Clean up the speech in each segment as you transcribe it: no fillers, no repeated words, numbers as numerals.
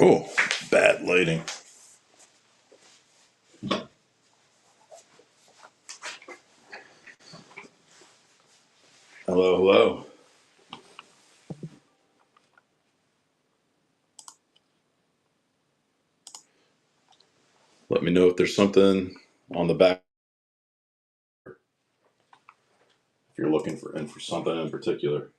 Oh, bad lighting. Hello, hello. Let me know if there's something on the back. If you're looking for something in particular.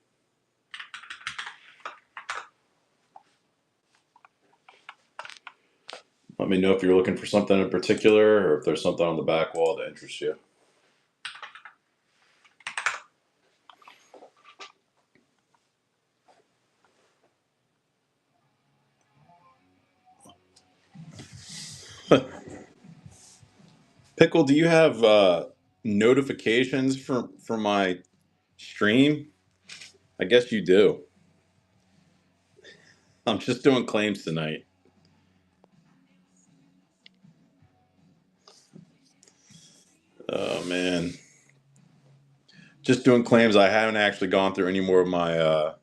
Let me know if you're looking for something in particular or if there's something on the back wall that interests you. Pickle, do you have notifications from my stream? I guess you do. I'm just doing claims tonight. Oh man. Just doing claims. I haven't actually gone through any more of my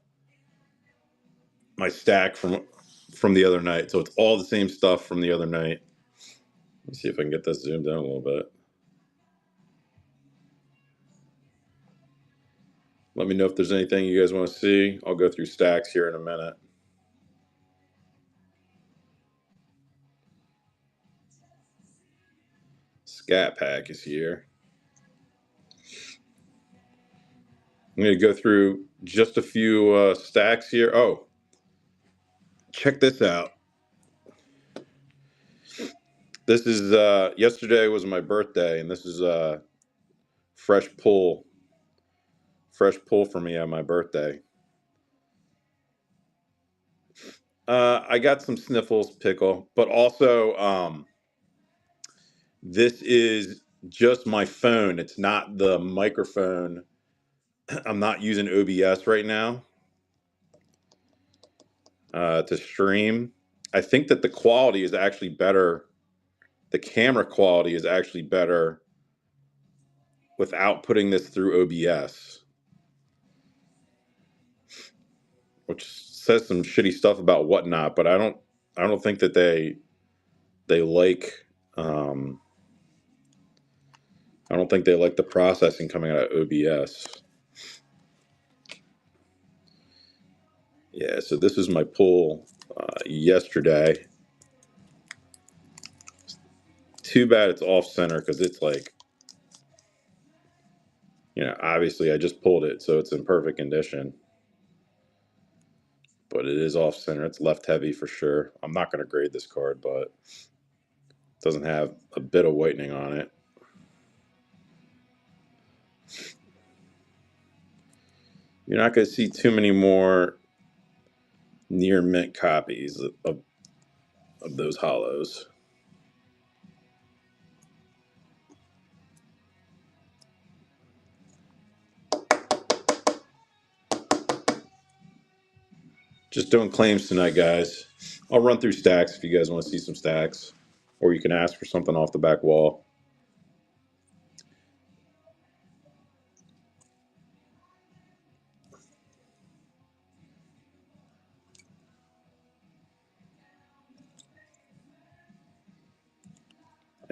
stack from the other night. So it's all the same stuff from the other night. Let me see if I can get this zoomed in a little bit. Let me know if there's anything you guys want to see. I'll go through stacks here in a minute. Scat Pack is here. I'm going to go through just a few stacks here. Oh, check this out. This is yesterday was my birthday, and this is fresh pull for me on my birthday. I got some sniffles, Pickle, but also this is just my phone. It's not the microphone. I'm not using OBS right now to stream. I think that the quality is actually better. The camera quality is actually better without putting this through OBS, which says some shitty stuff about Whatnot. But I don't think that they like. Um, I don't think they like the processing coming out of OBS. Yeah, so this is my pull yesterday. Too bad it's off center because it's like, obviously I just pulled it, so it's in perfect condition. But it is off center. It's left heavy for sure. I'm not going to grade this card, but it doesn't have a bit of whitening on it. You're not going to see too many more near mint copies of those hollows. Just doing claims tonight, guys. I'll run through stacks if you guys want to see some stacks, or you can ask for something off the back wall.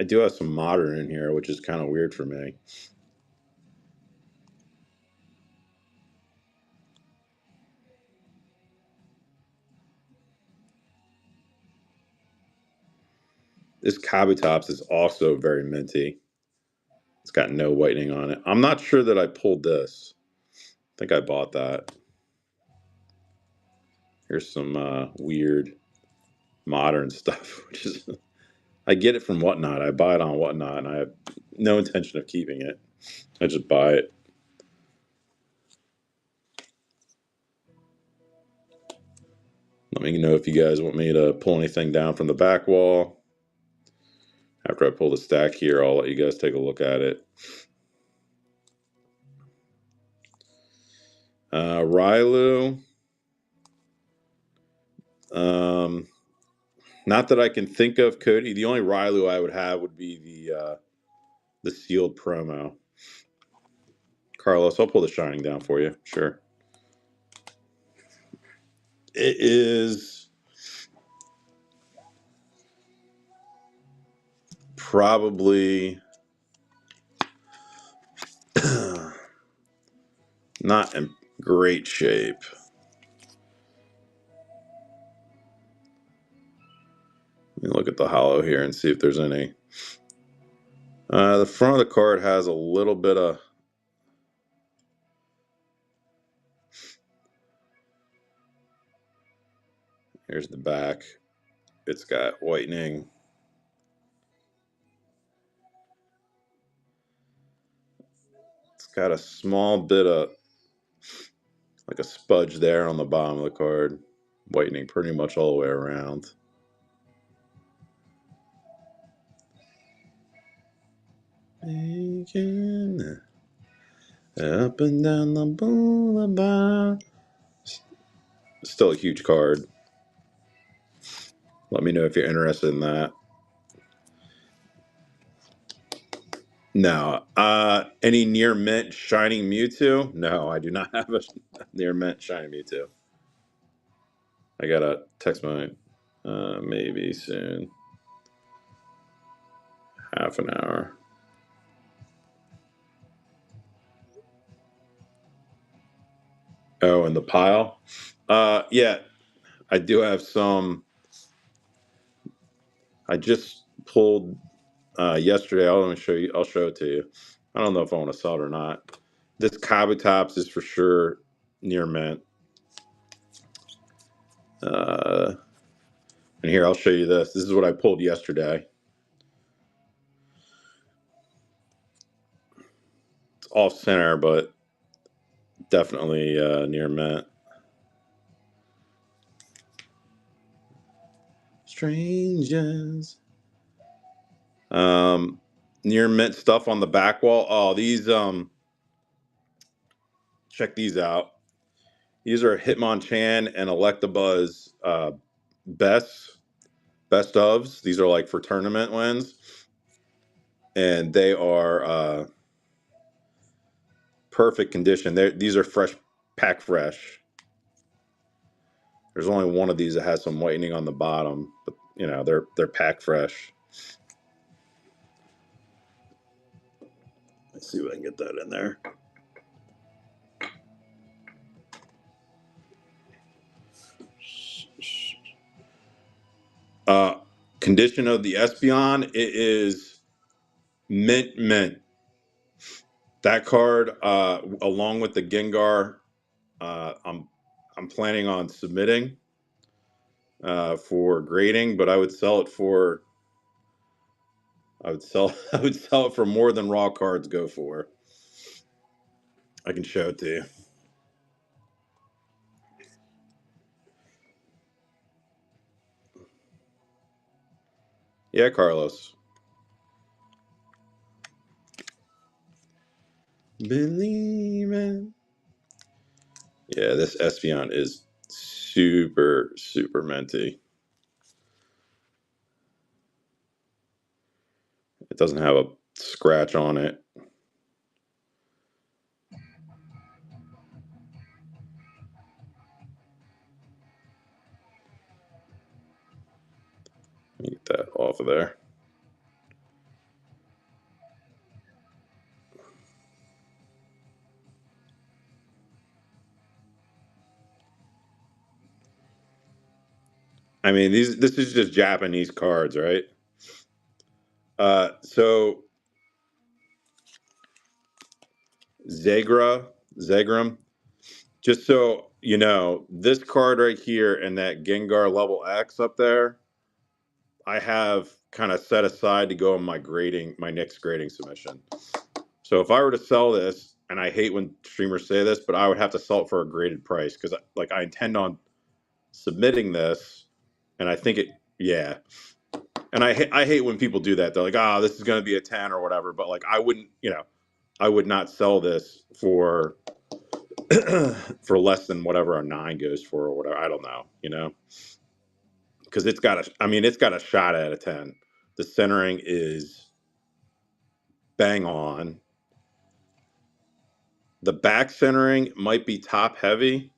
I do have some modern in here, which is kind of weird for me. This Kabutops is also very minty. It's got no whitening on it. I'm not sure that I pulled this. I think I bought that. Here's some weird modern stuff, which is I get it from Whatnot. I buy it on Whatnot, and I have no intention of keeping it. I just buy it. Let me know if you guys want me to pull anything down from the back wall. After I pull the stack here, I'll let you guys take a look at it. Rylu. Not that I can think of, Cody. The only Rylu I would have would be the sealed promo. Carlos, I'll pull the Shining down for you. Sure. It is probably not in great shape. Let me look at the hollow here and see if there's any. The front of the card has a little bit of. Here's the back. It's got whitening. It's got a small bit of like a spudge there on the bottom of the card. Whitening pretty much all the way around. Making up and down the boulevard. Still a huge card. Let me know if you're interested in that. No. Any near mint shining Mewtwo? No, I do not have a near mint shining Mewtwo. I gotta text my maybe soon. Half an hour. Oh, in the pile? Yeah, I do have some. I just pulled yesterday. I'll show you. I'll show it to you. I don't know if I want to sell it or not. This Kabutops is for sure near mint. And here, I'll show you this. This is what I pulled yesterday. It's off center, but definitely near mint. Strangers. Near mint stuff on the back wall. Oh, these check these out. These are Hitmonchan and Electabuzz best ofs. These are like for tournament wins, and they are perfect condition. These are fresh, pack fresh. There's only one of these that has some whitening on the bottom, but you know they're pack fresh. Let's see if I can get that in there. Condition of the Espeon, it is mint. That card, along with the Gengar, I'm planning on submitting for grading, but I would sell it for. I would sell. I would sell it for more than raw cards go for. I can show it to you. Yeah, Carlos. Believe it. Yeah, this Espeon is super minty. It doesn't have a scratch on it. Let me get that off of there. I mean, this is just Japanese cards, right? So Zagram. Just so you know, this card right here and that Gengar level X up there, I have kind of set aside to go in my next grading submission. So if I were to sell this, and I hate when streamers say this, but I would have to sell it for a graded price because like I intend on submitting this, and I think yeah. And I hate when people do that. They're like, this is going to be a 10 or whatever. But like, I wouldn't, I would not sell this for for less than whatever a 9 goes for or whatever. I don't know, because it's got it's got a shot at a 10. The centering is bang on. The back centering might be top heavy,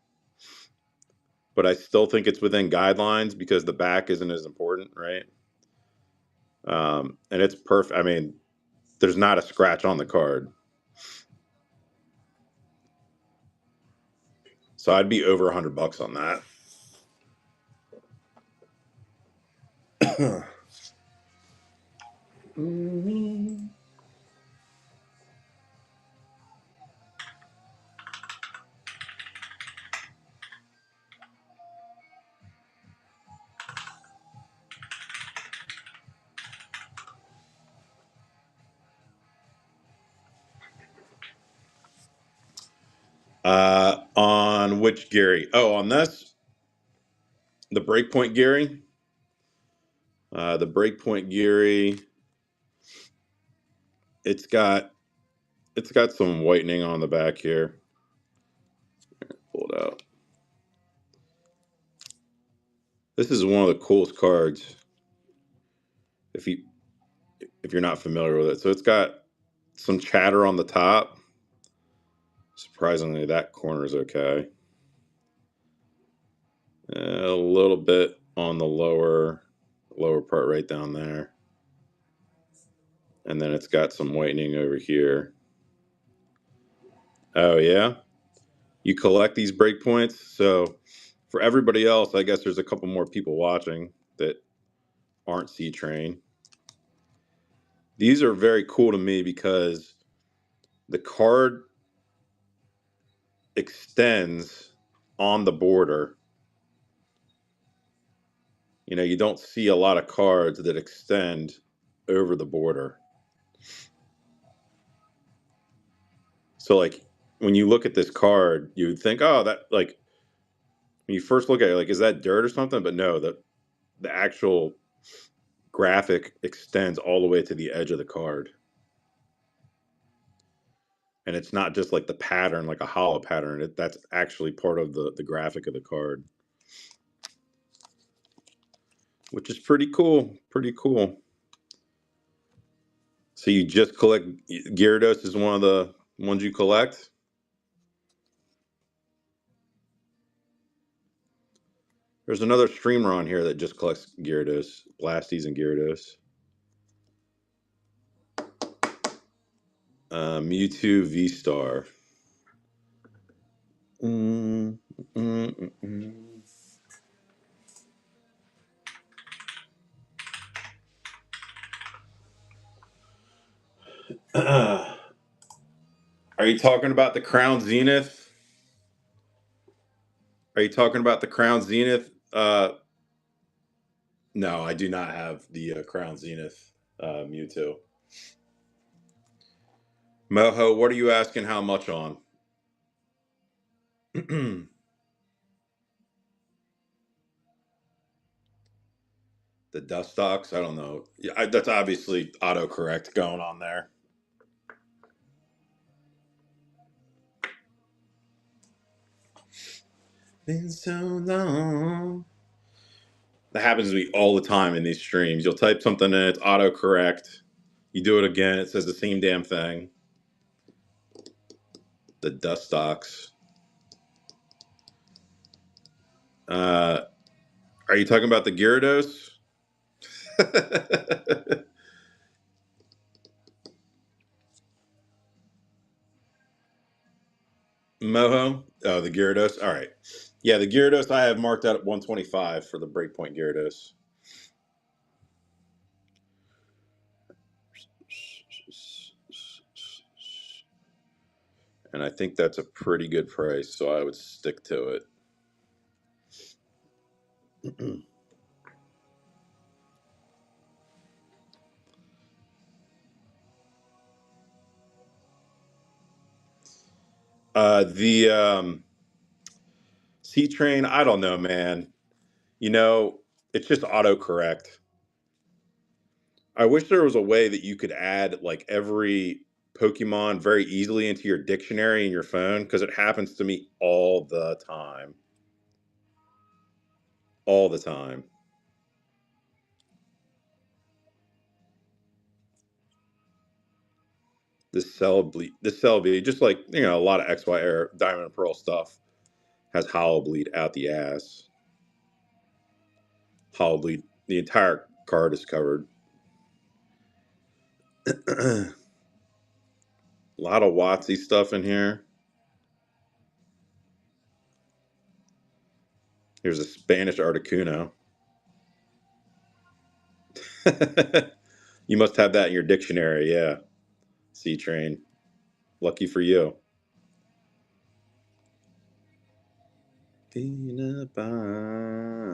but I still think it's within guidelines because the back isn't as important, right? And it's perfect. I mean, there's not a scratch on the card. So I'd be over $100 on that. On which Gary? Oh, on this, the Breakpoint Gary. The Breakpoint Gary. It's got some whitening on the back here. Pull it out. This is one of the coolest cards. If you're not familiar with it, so it's got some chatter on the top. Surprisingly, that corner is okay. A little bit on the lower part right down there. And then it's got some whitening over here. Oh, yeah? You collect these breakpoints? So for everybody else, I guess there's a couple more people watching that aren't C-Train. These are very cool to me because the card extends on the border. You know, you don't see a lot of cards that extend over the border. So, like, when you look at this card, you would think, oh, that, like, when you first look at it, like, is that dirt or something? But no, the actual graphic extends all the way to the edge of the card. And it's not just like the pattern, like a hollow pattern. That's actually part of the graphic of the card, which is pretty cool. Pretty cool. So you just collect Gyarados is one of the ones you collect. There's another streamer on here that just collects Gyarados, Blasties, and Gyarados. Mewtwo V-Star. Are you talking about the Crown Zenith? Are you talking about the Crown Zenith? No, I do not have the Crown Zenith Mewtwo. Moho, what are you asking how much on? The Dustox? I don't know. Yeah, that's obviously autocorrect going on there. Been so long. That happens to me all the time in these streams. You'll type something in, it's autocorrect. You do it again, it says the same damn thing. The Dustox. Are you talking about the Gyarados? Moho? Oh, the Gyarados? All right. Yeah, the Gyarados I have marked out at 125 for the Breakpoint Gyarados. And I think that's a pretty good price, so I would stick to it. The C-Train, I don't know, man. You know, it's just autocorrect. I wish there was a way that you could add like every Pokemon very easily into your dictionary in your phone, because it happens to me all the time. All the time. This Celebi, just like, you know, a lot of XY Air Diamond and Pearl stuff has Hollow Bleed out the ass. Hollow Bleed, the entire card is covered. A lot of Watsy stuff in here. Here's a Spanish Articuno. You must have that in your dictionary, yeah. C train. Lucky for you. Peanut butter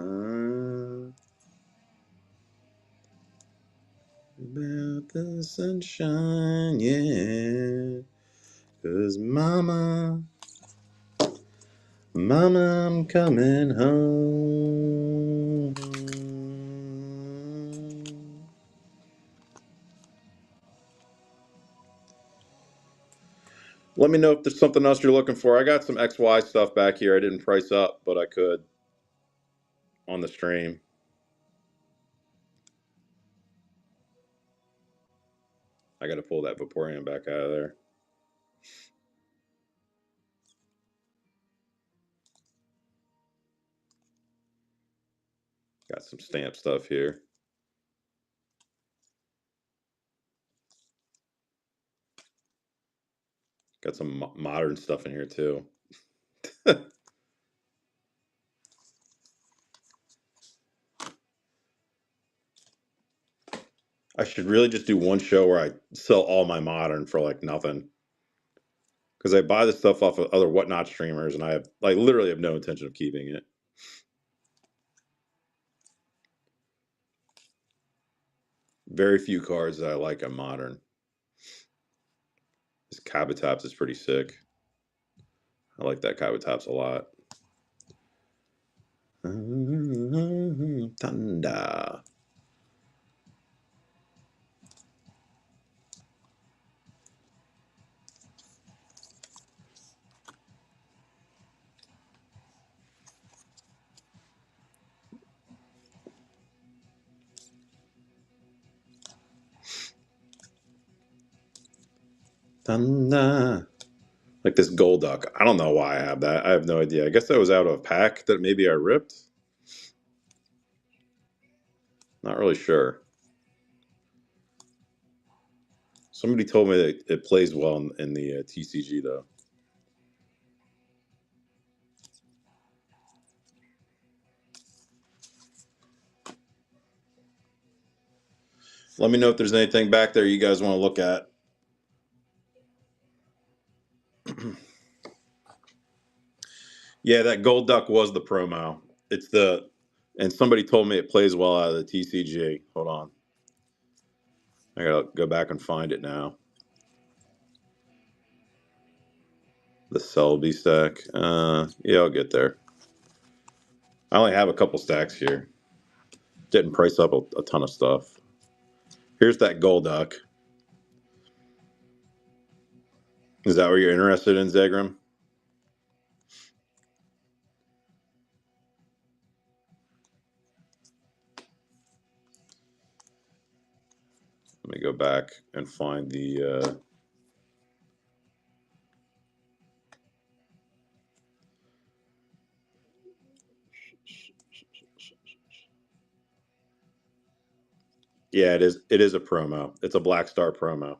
about the sunshine, yeah. 'Cause mama, I'm coming home. Let me know if there's something else you're looking for. I got some XY stuff back here. I didn't price up, but I could on the stream. I got to pull that Vaporeon back out of there. Got some stamp stuff here. Got some modern stuff in here too. I should really just do one show where I sell all my modern for like nothing. Because I buy the stuff off of other whatnot streamers, and I literally have no intention of keeping it. Very few cards that I like on modern. This Kabutops is pretty sick. I like that Kabutops a lot. Thunder. Thunder. Like this Golduck. I don't know why I have that. I have no idea. I guess that was out of a pack that maybe I ripped. Not really sure. Somebody told me that it plays well in the TCG though. Let me know if there's anything back there you guys want to look at. Yeah, that Golduck was the promo. And somebody told me it plays well out of the TCG. Hold on. I gotta go back and find it now. The Selby stack. Yeah, I'll get there. I only have a couple stacks here. Didn't price up a ton of stuff. Here's that Golduck. Is that what you're interested in, Zagram? Let me go back and find the... Yeah, it is. It is a promo. It's a Black Star promo.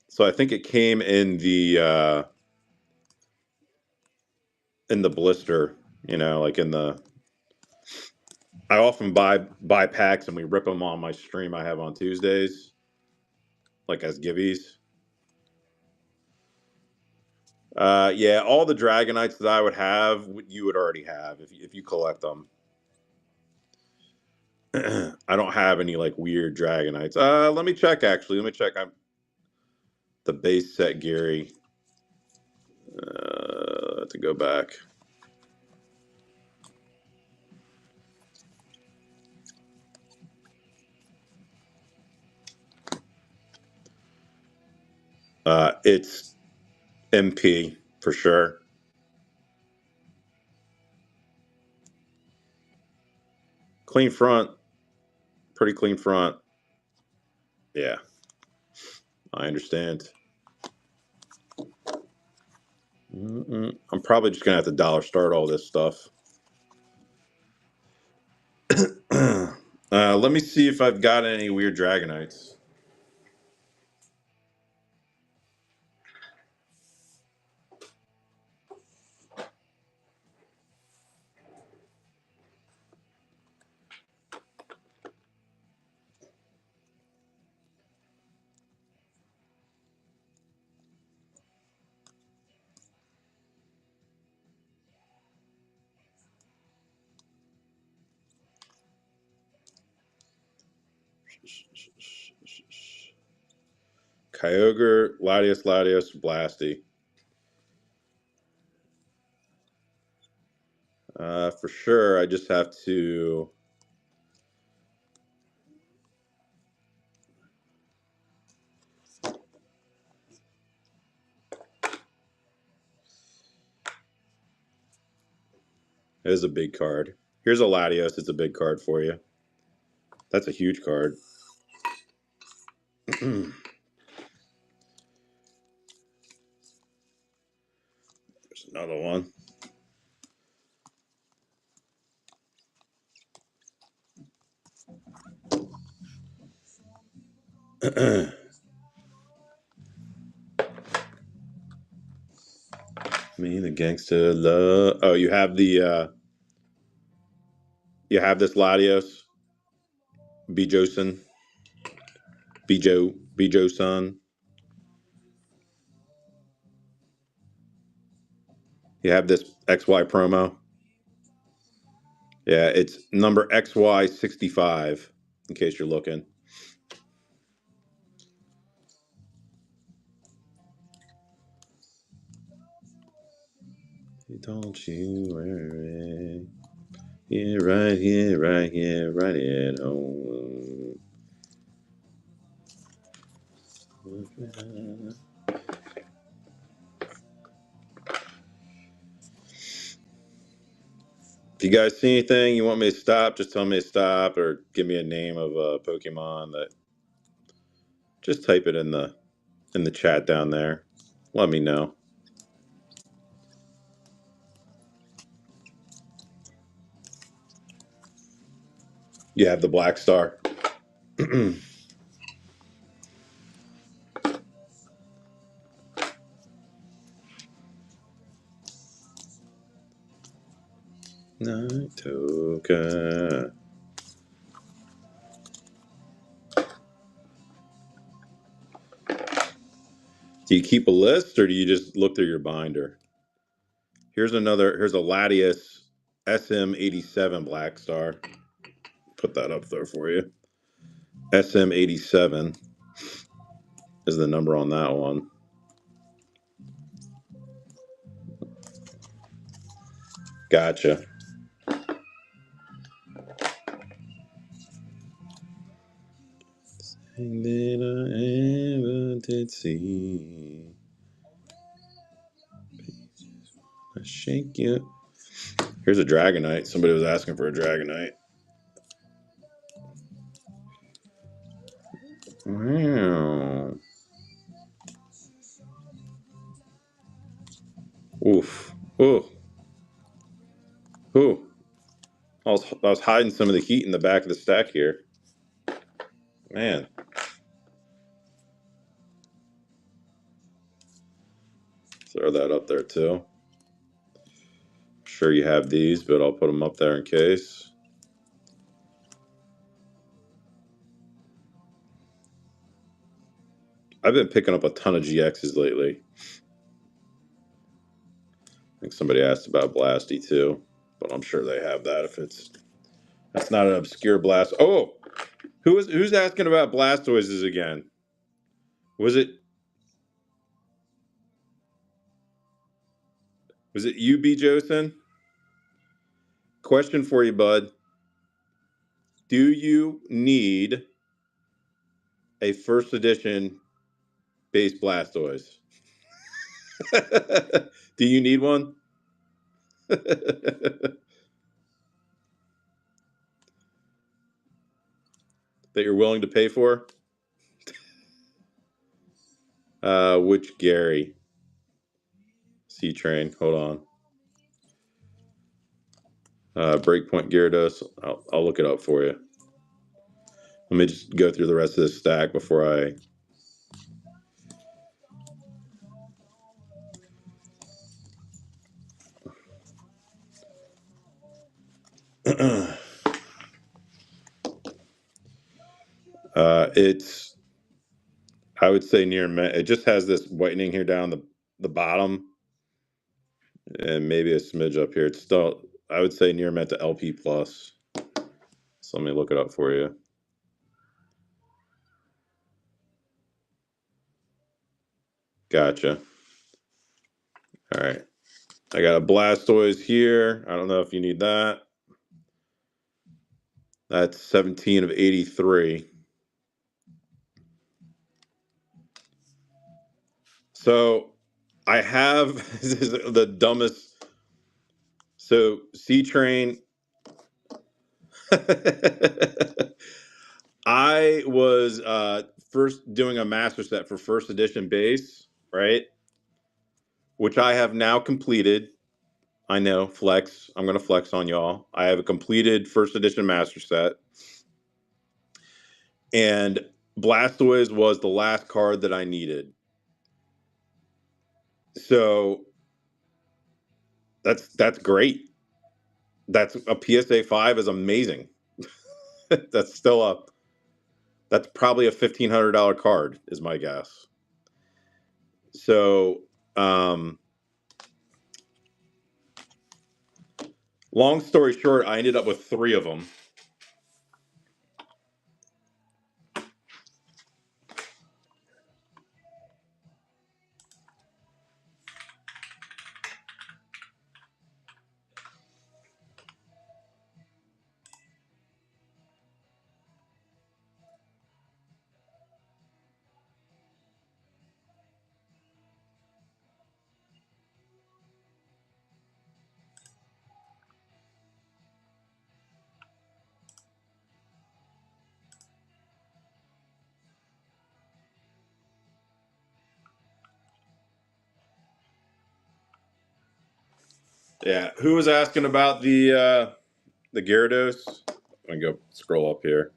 So I think it came in the blister. You know, like in the. I often buy packs and we rip them on my stream I have on Tuesdays, like as givvies. Yeah, all the Dragonites that I would have, you would already have if you collect them. I don't have any like weird Dragonites. Let me check actually. Let me check. I'm the base set Gary. To go back. It's MP for sure. Clean front. Pretty clean front. Yeah. I understand. I'm probably just gonna have to dollar start all this stuff. Let me see if I've got any weird Dragonites. Kyogre, Latios, Blasty. For sure, I just have to. It is a big card. Here's a Latios. It's a big card for you. That's a huge card. There's another one. Me, the gangster love. Oh, you have the. You have this Latios. Bijoson. Bijo-san. You have this XY promo. Yeah, it's number XY65, in case you're looking. Don't you worry. Yeah, right here, right here, right at home. If you guys see anything you want me to stop, just tell me to stop, or give me a name of a Pokemon that. Just type it in the chat down there. Let me know. You have the Black Star. Nitoka. Do you keep a list, or do you just look through your binder? Here's a Latias SM87 Black Star. Put that up there for you. SM87 is the number on that one. Gotcha. Thing that I ever did see. I shake you. Here's a Dragonite. Somebody was asking for a Dragonite. Wow. Oof. Ooh. Ooh. I was hiding some of the heat in the back of the stack here. Man. Throw that up there too. I'm sure you have these, but I'll put them up there in case. I've been picking up a ton of GXs lately. I think somebody asked about Blasty too, but I'm sure they have that if that's not an obscure blast. Oh, who's asking about Blastoises again? Was it you, B. Josen? Question for you, bud. Do you need a first edition base Blastoise? Do you need one? That you're willing to pay for? Which Gary? C-Train. Hold on. Breakpoint Gyarados. I'll look it up for you. Let me just go through the rest of this stack before I. It's, I would say near mint. It just has this whitening here down the bottom, and maybe a smidge up here. It's still, I would say near mint to LP plus. So let me look it up for you. Gotcha. All right. I got a Blastoise here. I don't know if you need that. That's 17 of 83. So I have this is the dumbest. So C Train. I was first doing a master set for first edition base, right? Which I have now completed. I know, flex. I'm going to flex on y'all. I have a completed first edition master set. And Blastoise was the last card that I needed. So that's great. That's a PSA 5 is amazing. That's still a that's probably a $1,500 card is my guess. So long story short, I ended up with 3 of them. Yeah, who was asking about the Gyarados? I'm gonna go scroll up here.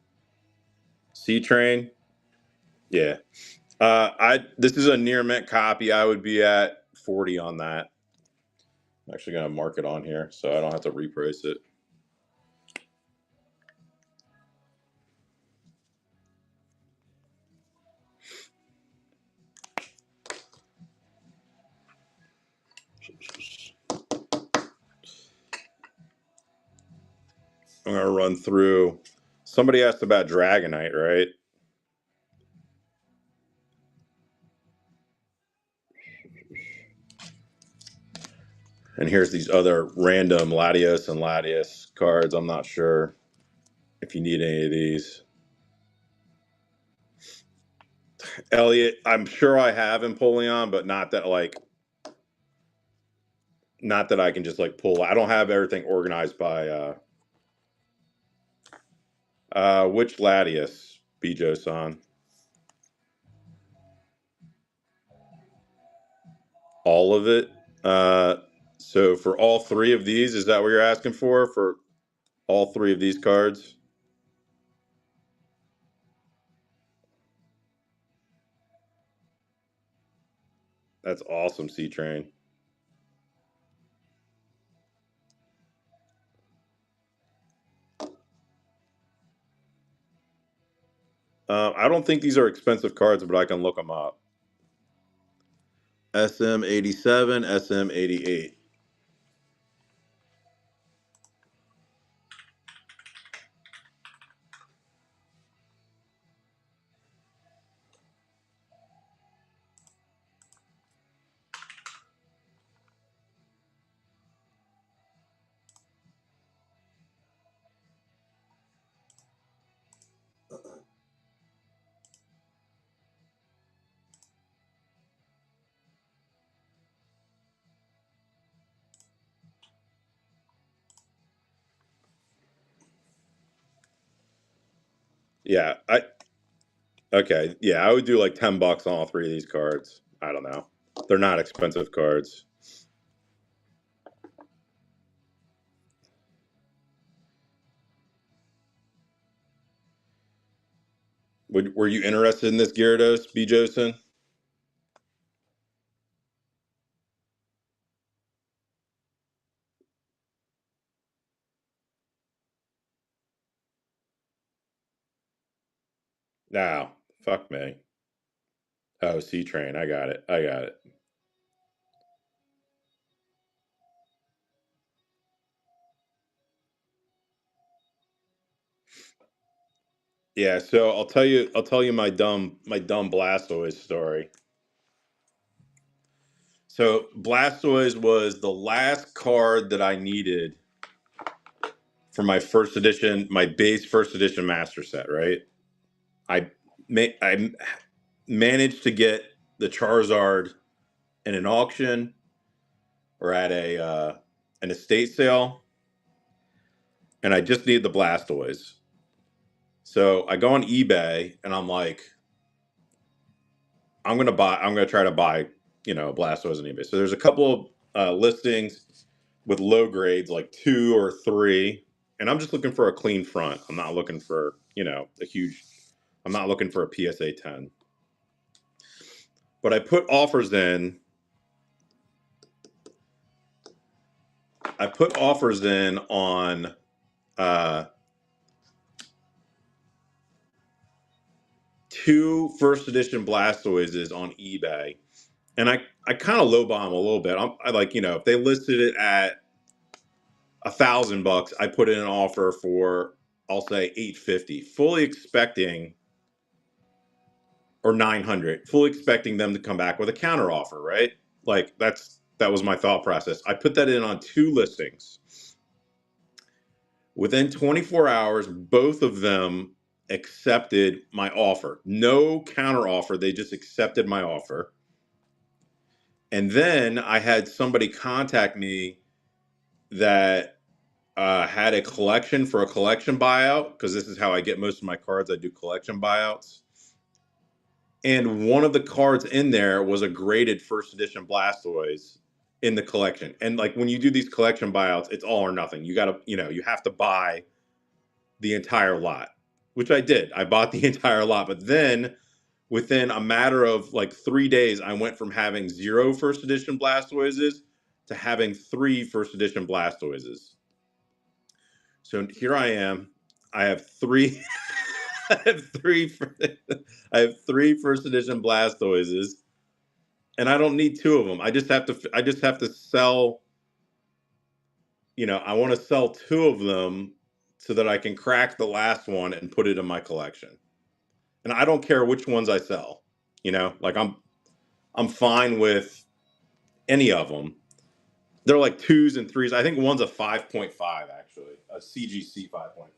C Train. Yeah. I this is a near mint copy. I would be at 40 on that. I'm actually gonna mark it on here so I don't have to reprice it. I'm gonna run through. Somebody asked about Dragonite, right? And here's these other random Latios and Latias cards. I'm not sure if you need any of these. Elliot, I'm sure I have Empoleon, but not that I can just like pull. I don't have everything organized by which Latias, Bijo-san? All of it. Uh, so for all 3 of these, is that what you're asking for? For all 3 of these cards? That's awesome, C Train. I don't think these are expensive cards, but I can look them up. SM87, SM88. Yeah, okay. Yeah, I would do like $10 on all 3 of these cards. I don't know. They're not expensive cards. Were you interested in this Gyarados, B. Josen? No, fuck me. Oh, C Train. I got it. I got it. Yeah, so I'll tell you my dumb Blastoise story. So Blastoise was the last card that I needed for my first edition, my base first edition master set, right? I managed to get the Charizard in an auction or at an estate sale, and I just needed the Blastoise. So I go on eBay and I'm like, I'm gonna try to buy, a Blastoise on eBay. So there's a couple of listings with low grades, like 2 or 3, and I'm just looking for a clean front. I'm not looking for, a huge. I'm not looking for a PSA 10. But I put offers in. I put offers in on uh, 2 first edition Blastoises on eBay, and I kind of lowball them a little bit. I like, if they listed it at $1,000, I put in an offer for, I'll say, 850, fully expecting, or 900, fully expecting them to come back with a counter offer, right? Like that was my thought process. I put that in on 2 listings. Within 24 hours, both of them accepted my offer. No counter offer. They just accepted my offer. And then I had somebody contact me that had a collection for a collection buyout, because this is how I get most of my cards. I do collection buyouts. And one of the cards in there was a graded first edition Blastoise in the collection. And like when you do these collection buyouts, it's all or nothing. You got to, you have to buy the entire lot, which I did. I bought the entire lot. But then within a matter of like 3 days, I went from having 0 first edition Blastoises to having 3 first edition Blastoises. So here I am. I have 3. I have 3. I have 3 first edition Blastoises, and I don't need 2 of them. I just have to. I just have to sell. I want to sell 2 of them so that I can crack the last one and put it in my collection. And I don't care which ones I sell. Like I'm fine with any of them. They're like 2s and 3s. I think one's a 5.5, actually, a CGC 5.5.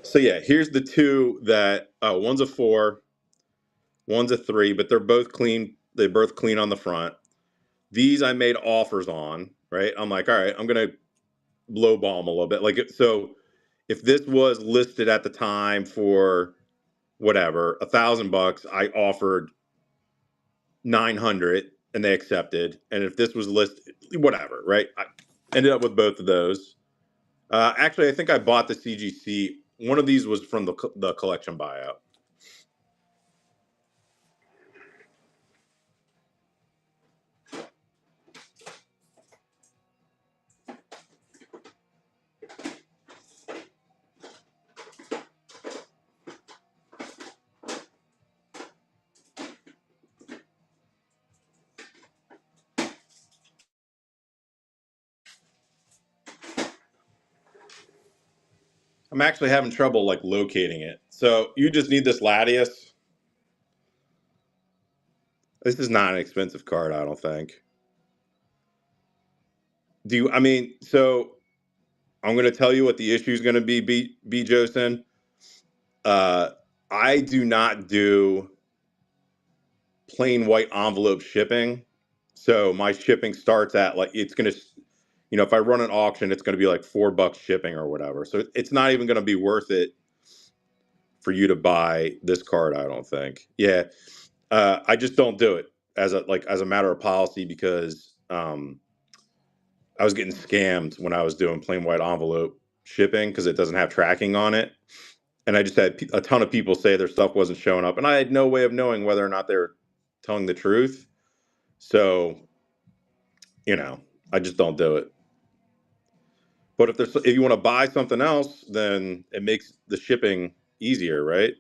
So yeah, here's the 2 that one's a 4, one's a 3, but they're both clean. They both clean on the front. These I made offers on, right? I'm like, all right, I'm gonna lowball them a little bit. Like, so if this was listed at the time for whatever $1,000, I offered 900 and they accepted. And if this was listed, whatever, right? I ended up with both of those. Actually, I think I bought the CGC. One of these was from the collection buyout. I'm actually having trouble like locating it. So you just need this Latias. This is not an expensive card, I don't think. I mean, so I'm going to tell you what the issue is going to be, Josen. Uh, I do not do plain white envelope shipping. So my shipping starts at like, it's going to, if I run an auction, it's going to be like $4 shipping or whatever. So it's not even going to be worth it for you to buy this card, I don't think. Yeah. I just don't do it as a matter of policy because I was getting scammed when I was doing plain white envelope shipping because it doesn't have tracking on it. And I just had a ton of people say their stuff wasn't showing up, and I had no way of knowing whether or not they're telling the truth. So, you know, I just don't do it. But if you want to buy something else, then it makes the shipping easier, right?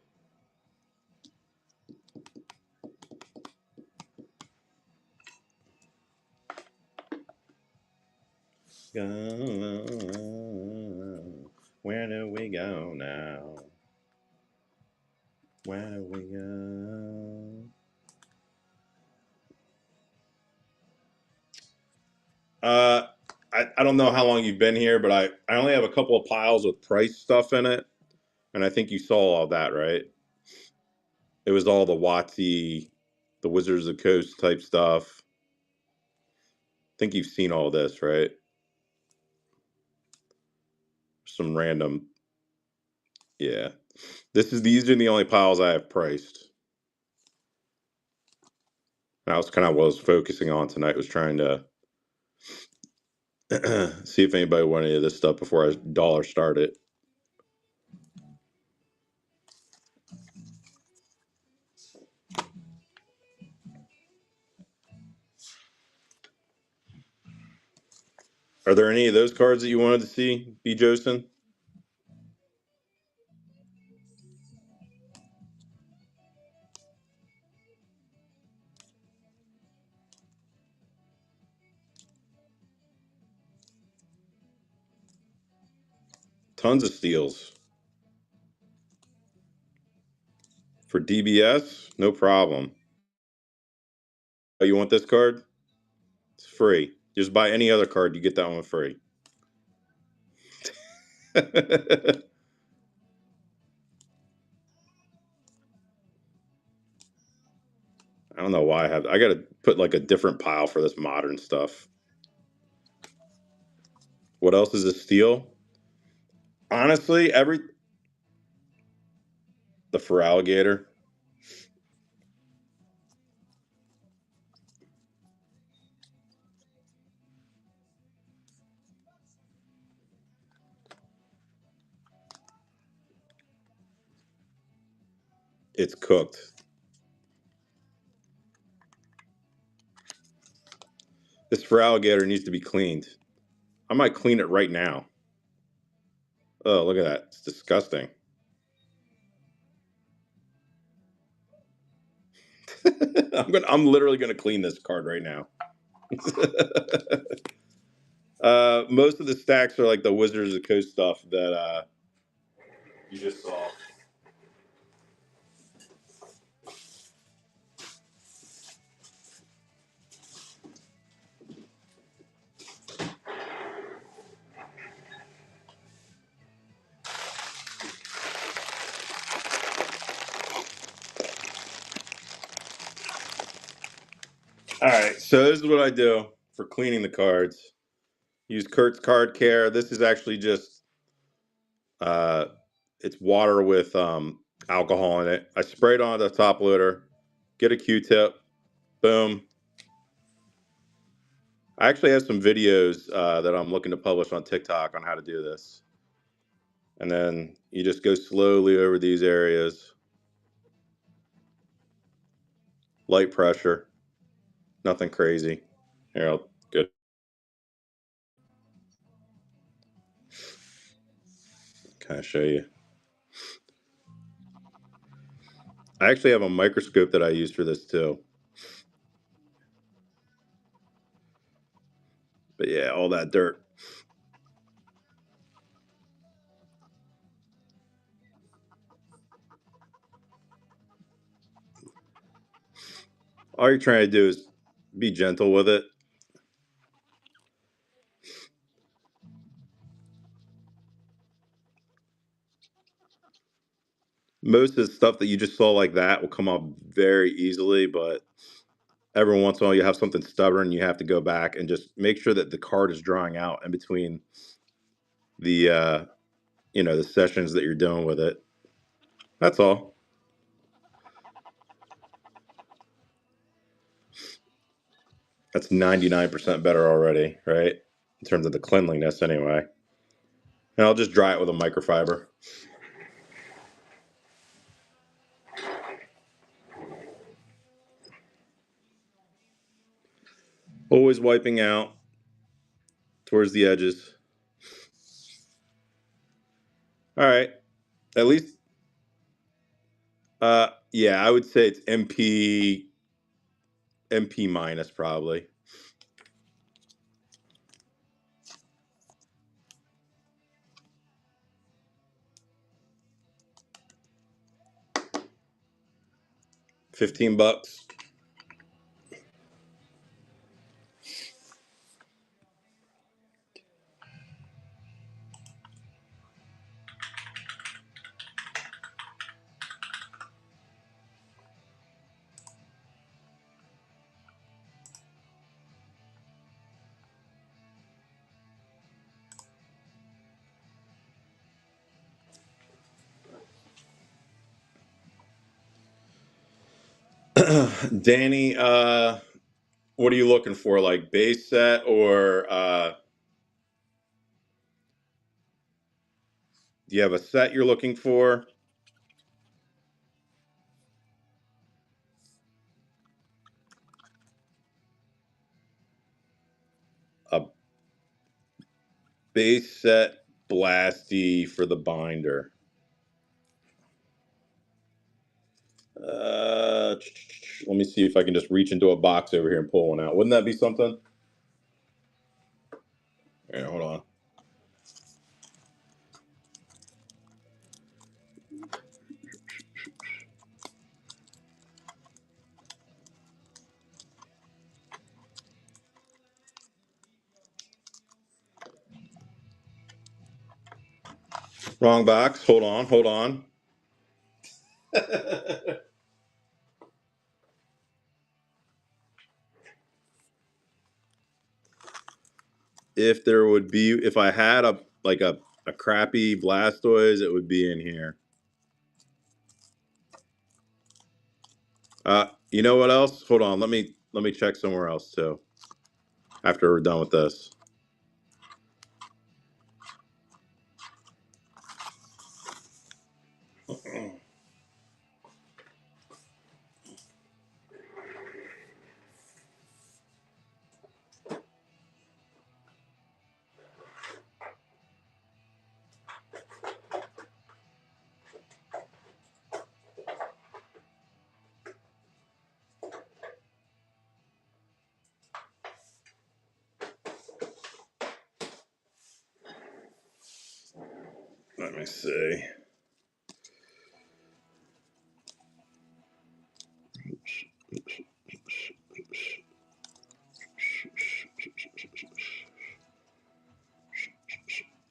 Where do we go now? Where do we go? Uh, I don't know how long you've been here, but I only have a couple of piles with price stuff in it, and I think you saw all that, right? It was all the WotC, the Wizards of the Coast type stuff. I think you've seen all this, right? Some random, yeah. These are the only piles I have priced. And that was kind of what I was focusing on tonight. Was trying to see if anybody wanted any of this stuff before I dollar started. Are there any of those cards that you wanted to see, B. Josen? Tons of steals for DBS. No problem. Oh, you want this card? It's free. Just buy any other card, you get that one free. I don't know why I got to put like a different pile for this modern stuff. What else is a steal? Honestly, the Feraligatr. It's cooked. This Feraligatr needs to be cleaned. I might clean it right now. Oh, look at that. It's disgusting. I'm literally gonna clean this card right now. Most of the stacks are like the Wizards of the Coast stuff that you just saw. All right, so this is what I do for cleaning the cards. Use Kurt's Card Care. This is actually just uh, it's water with alcohol in it. I spray it on the top loader. Get a Q-tip. Boom. I actually have some videos that I'm looking to publish on TikTok on how to do this. And then you just go slowly over these areas. Light pressure. Nothing crazy. Here, I'll good. Kind of show you. I actually have a microscope that I use for this too. But yeah, all that dirt. All you're trying to do is be gentle with it. Most of the stuff that you just saw like that will come off very easily, but every once in a while you have something stubborn, you have to go back and just make sure that the card is drawing out in between the the sessions that you're doing with it. That's all. That's 99% better already, right? In terms of the cleanliness, anyway. And I'll just dry it with a microfiber. Always wiping out towards the edges. All right. At least, yeah, I would say it's MP minus probably. $15. Danny, what are you looking for? Like base set or do you have a set you're looking for? A base set Blasty for the binder. Let me see if I can just reach into a box over here and pull one out. Wouldn't that be something? Here, hold on. Wrong box. Hold on. Hold on. If there would be, if I had a crappy Blastoise, it would be in here. You know what else? Hold on. Let me check somewhere else too. After we're done with this. Let me see.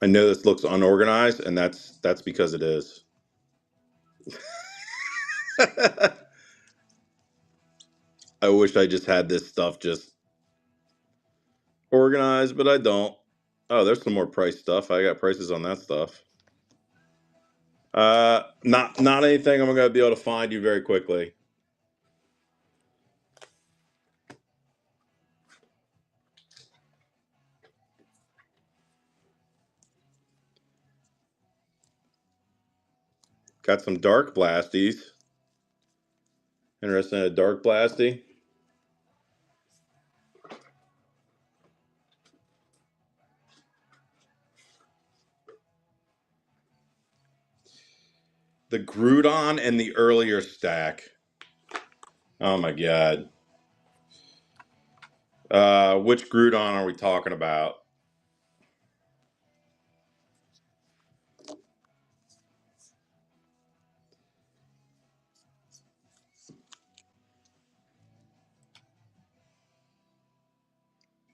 I know this looks unorganized, and that's because it is. I wish I just had this stuff just organized, but I don't. Oh, there's some more price stuff. I got prices on that stuff. Not anything I'm gonna be able to find you very quickly. Got some dark blasties. Interested in a dark blasty? The Groudon and the earlier stack. Oh my god. Which Groudon are we talking about?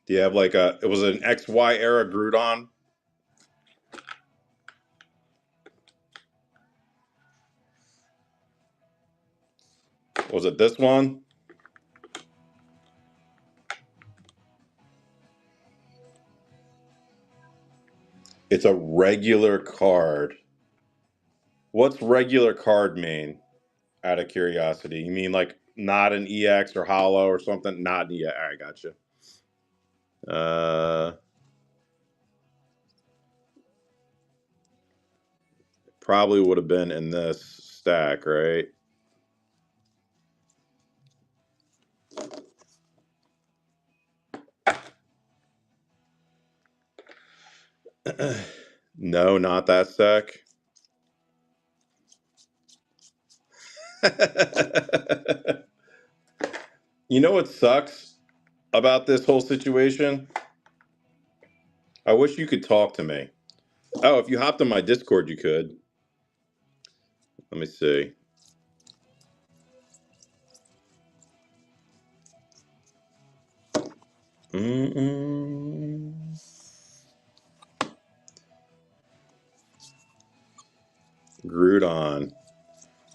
Do you have like a? It was an XY era Groudon. Was it this one? It's a regular card. What's regular card mean? Out of curiosity, you mean like not an EX or Hollow or something? Not an EX. All right, gotcha. Uh, Probably would have been in this stack, right? No, not that stack. You know what sucks about this whole situation? I wish you could talk to me. Oh, if you hopped on my Discord, you could. Let me see. Mm-mm. Groudon.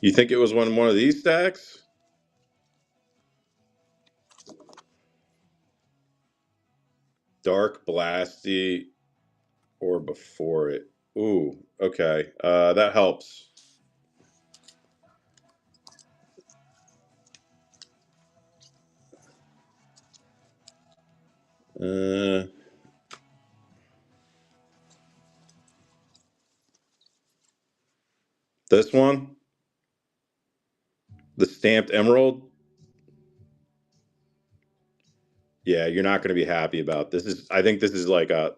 You think it was one of these stacks? Dark Blasty or before it? Ooh, okay. That helps. Uh, this one, the stamped emerald. Yeah, you're not going to be happy about this. Is I think this is like a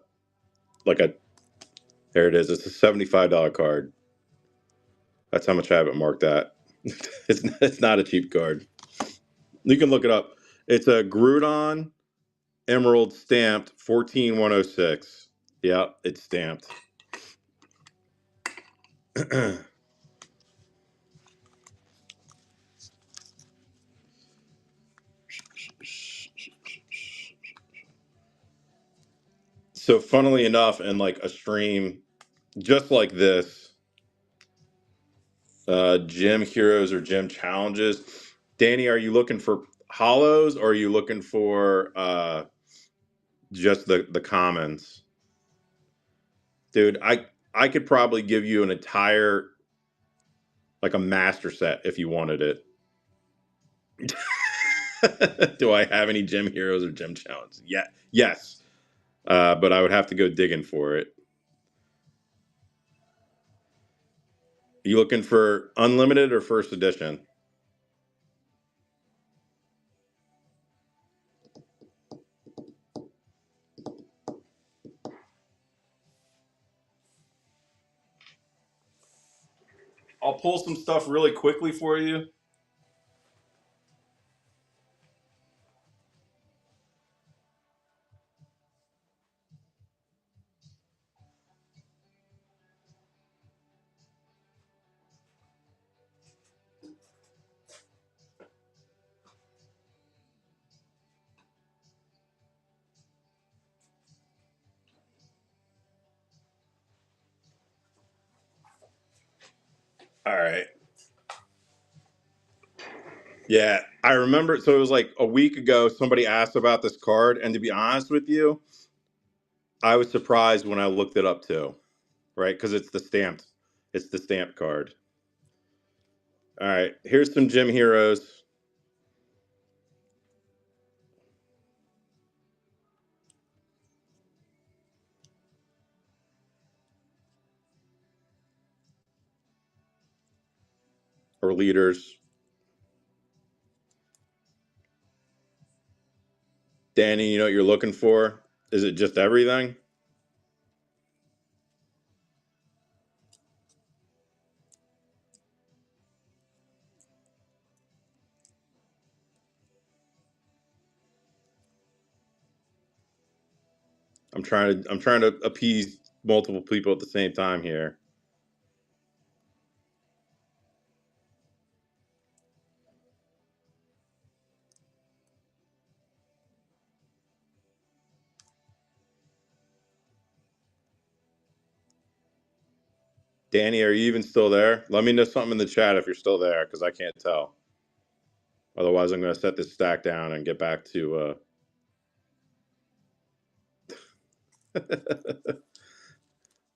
there it is. It's a $75 card. That's how much I have it marked at. It's not a cheap card. You can look it up. It's a Groudon Emerald stamped 14106. Yeah, it's stamped. So funnily enough, in like a stream just like this, gym heroes or gym challenges. Danny, are you looking for hollows or are you looking for just the commons? Dude, I could probably give you an entire like a master set if you wanted it. Do I have any gym heroes or gym challenges? Yeah, yes. But I would have to go digging for it. You looking for unlimited or first edition? I'll pull some stuff really quickly for you. All right. Yeah, I remember. So it was like a week ago. Somebody asked about this card, and to be honest with you, I was surprised when I looked it up too. Right, because it's the stamped card. All right, here's some gym heroes. Or leaders. Danny, you know what you're looking for? Is it just everything? I'm trying to appease multiple people at the same time here. Danny, are you even still there? Let me know something in the chat if you're still there, because I can't tell. Otherwise, I'm going to set this stack down and get back to.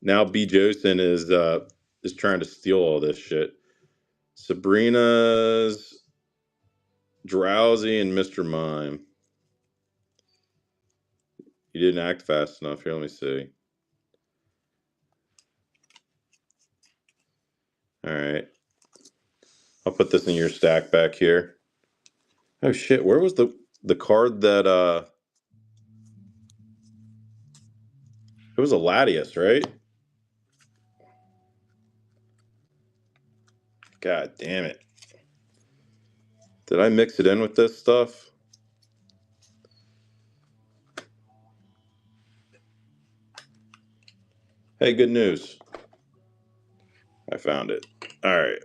Now B. Josen is trying to steal all this shit. Sabrina's Drowsy and Mr. Mime. You didn't act fast enough. Here, let me see. All right. I'll put this in your stack back here. Oh shit, where was the card that it was a Latias, right? God damn it. Did I mix it in with this stuff? Hey, good news. I found it. All right.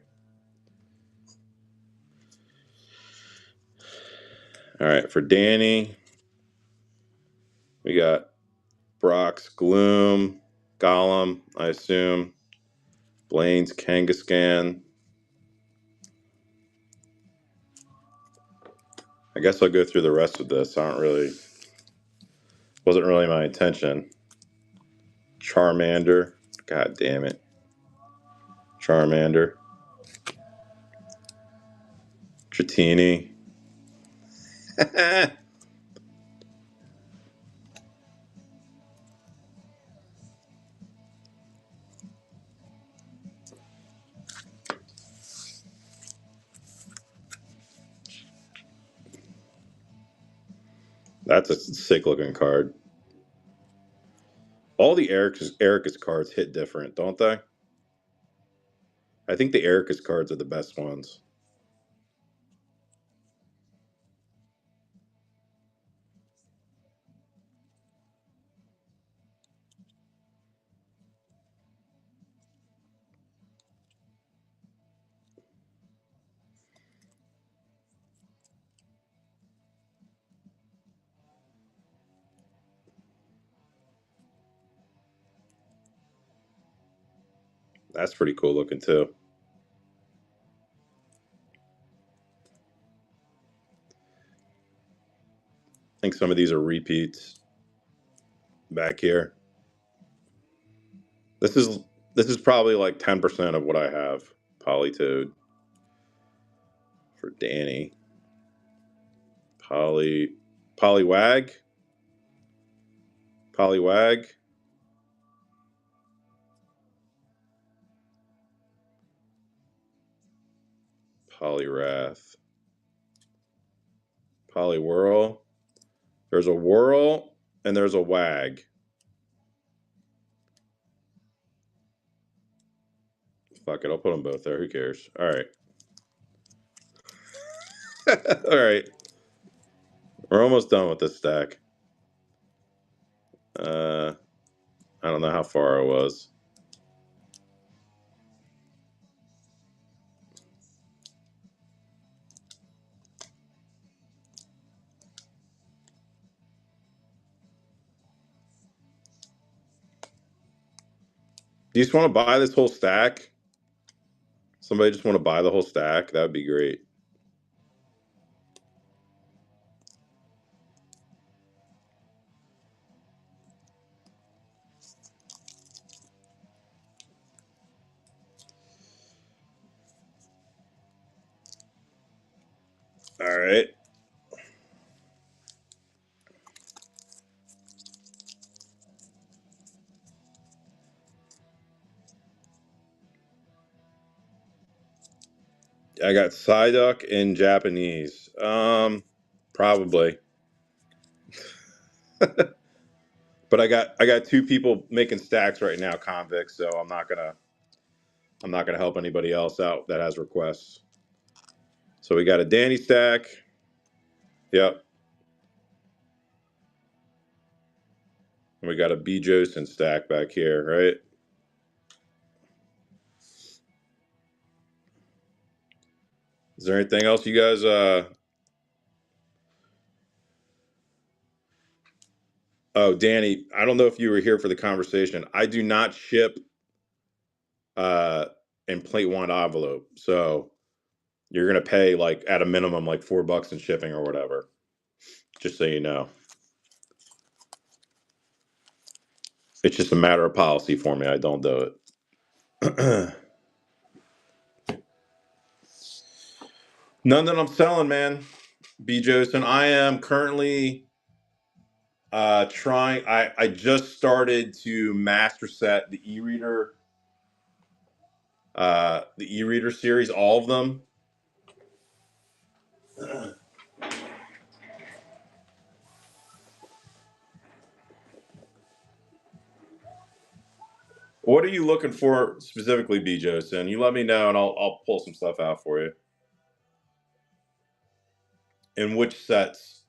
All right, for Danny, we got Brock's Gloom, Gollum, I assume. Blaine's Kangaskhan. I guess I'll go through the rest of this. Wasn't really my intention. Charmander. God damn it. Charmander. Dratini. That's a sick looking card. All the Ericus cards hit different, don't they? I think the Ericus cards are the best ones. That's pretty cool looking too. I think some of these are repeats back here. This is probably like 10% of what I have. Polytoad for Danny. Poliwag. Poliwag. Poliwrath. Poliwhirl. There's a whirl and there's a wag. Fuck it, I'll put them both there. Who cares? All right. All right. We're almost done with this stack. I don't know how far I was. Do you just want to buy this whole stack? Somebody just want to buy the whole stack? That would be great. All right. I got Psyduck in Japanese. Probably. But I got two people making stacks right now, convicts, so I'm not gonna help anybody else out that has requests. So we got a Danny stack. Yep. And we got a B Josen stack back here, right? Is there anything else you guys Oh, Danny, I don't know if you were here for the conversation. I do not ship uh in plate one envelope. So you're gonna pay like at a minimum like $4 in shipping or whatever. Just so you know. It's just a matter of policy for me. I don't do it. None that I'm selling, man. B. Josen. I am currently Trying. I just started to master set the e-reader series, all of them. What are you looking for specifically, B. Joseph? You let me know, and I'll pull some stuff out for you. In which sets?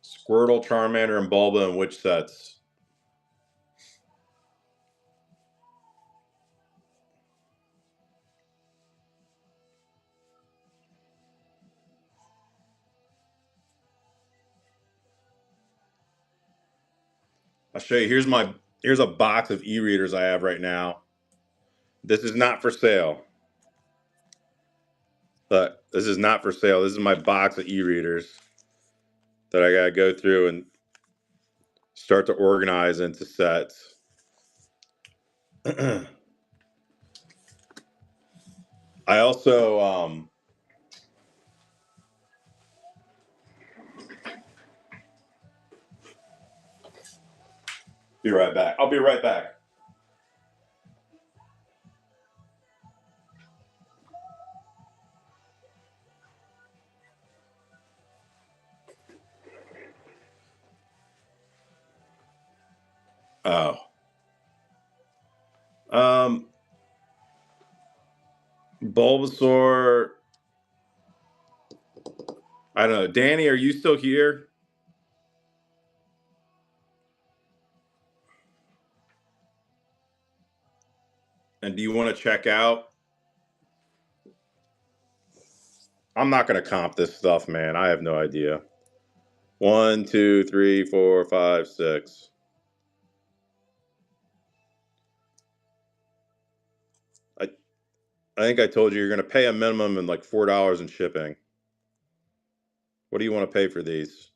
Squirtle, Charmander, and Bulba. In which sets? I'll show you. Here's a box of e-readers I have right now. This is not for sale. But this is not for sale. This is my box of e-readers that I gotta go through and start to organize into sets. I also be right back. I'll be right back. Oh. Bulbasaur. I don't know. Danny, are you still here? And do you want to check out? I'm not gonna comp this stuff, man. I have no idea. 1, 2, 3, 4, 5, 6. I think I told you you're gonna pay a minimum and like $4 in shipping. What do you want to pay for these?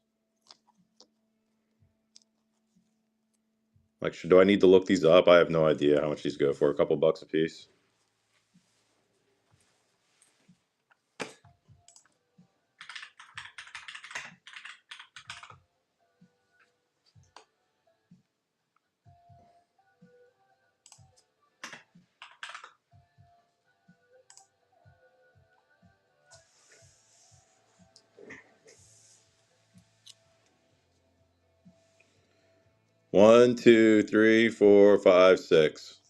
Like, do I need to look these up? I have no idea how much these go for. A couple bucks a piece. One, two, three, four, five, six.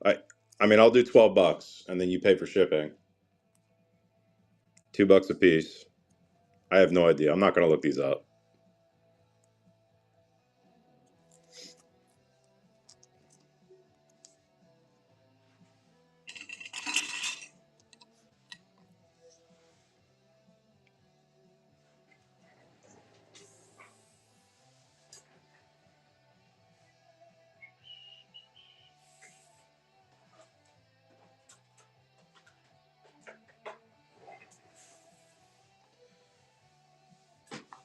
I mean, I'll do $12, and then you pay for shipping. $2 a piece. I have no idea. I'm not gonna look these up.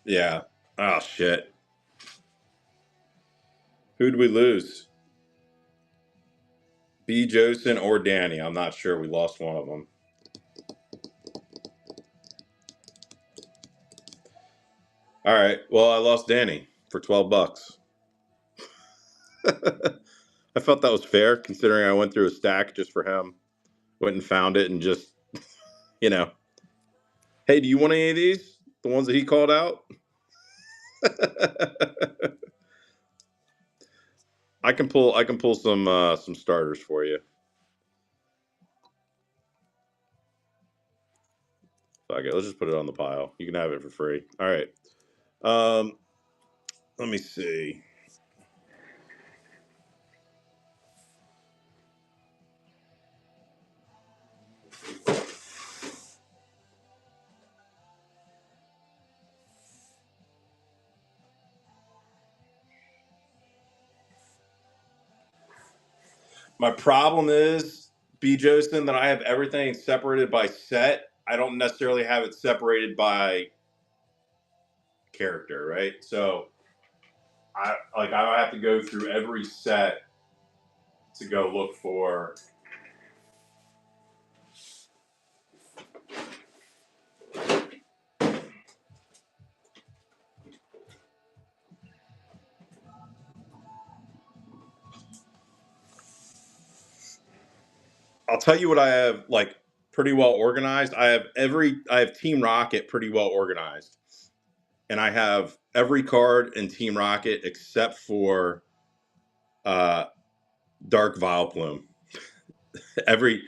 Yeah. Oh shit. Who'd we lose? B. Joseph or Danny? I'm not sure. We lost one of them. All right. Well, I lost Danny for $12. I felt that was fair, considering I went through a stack just for him. Went and found it, and just, you know. Hey, do you want any of these? The ones that he called out? I can pull some starters for you. Fuck it, let's just put it on the pile. You can have it for free. All right. Um, let me see. My problem is, B. Joseph, that I have everything separated by set. I don't necessarily have it separated by character, right? So I have to go through every set to go look for I'll tell you what I have like pretty well organized. I have Team Rocket pretty well organized, and I have every card in Team Rocket except for uh, Dark Vileplume. every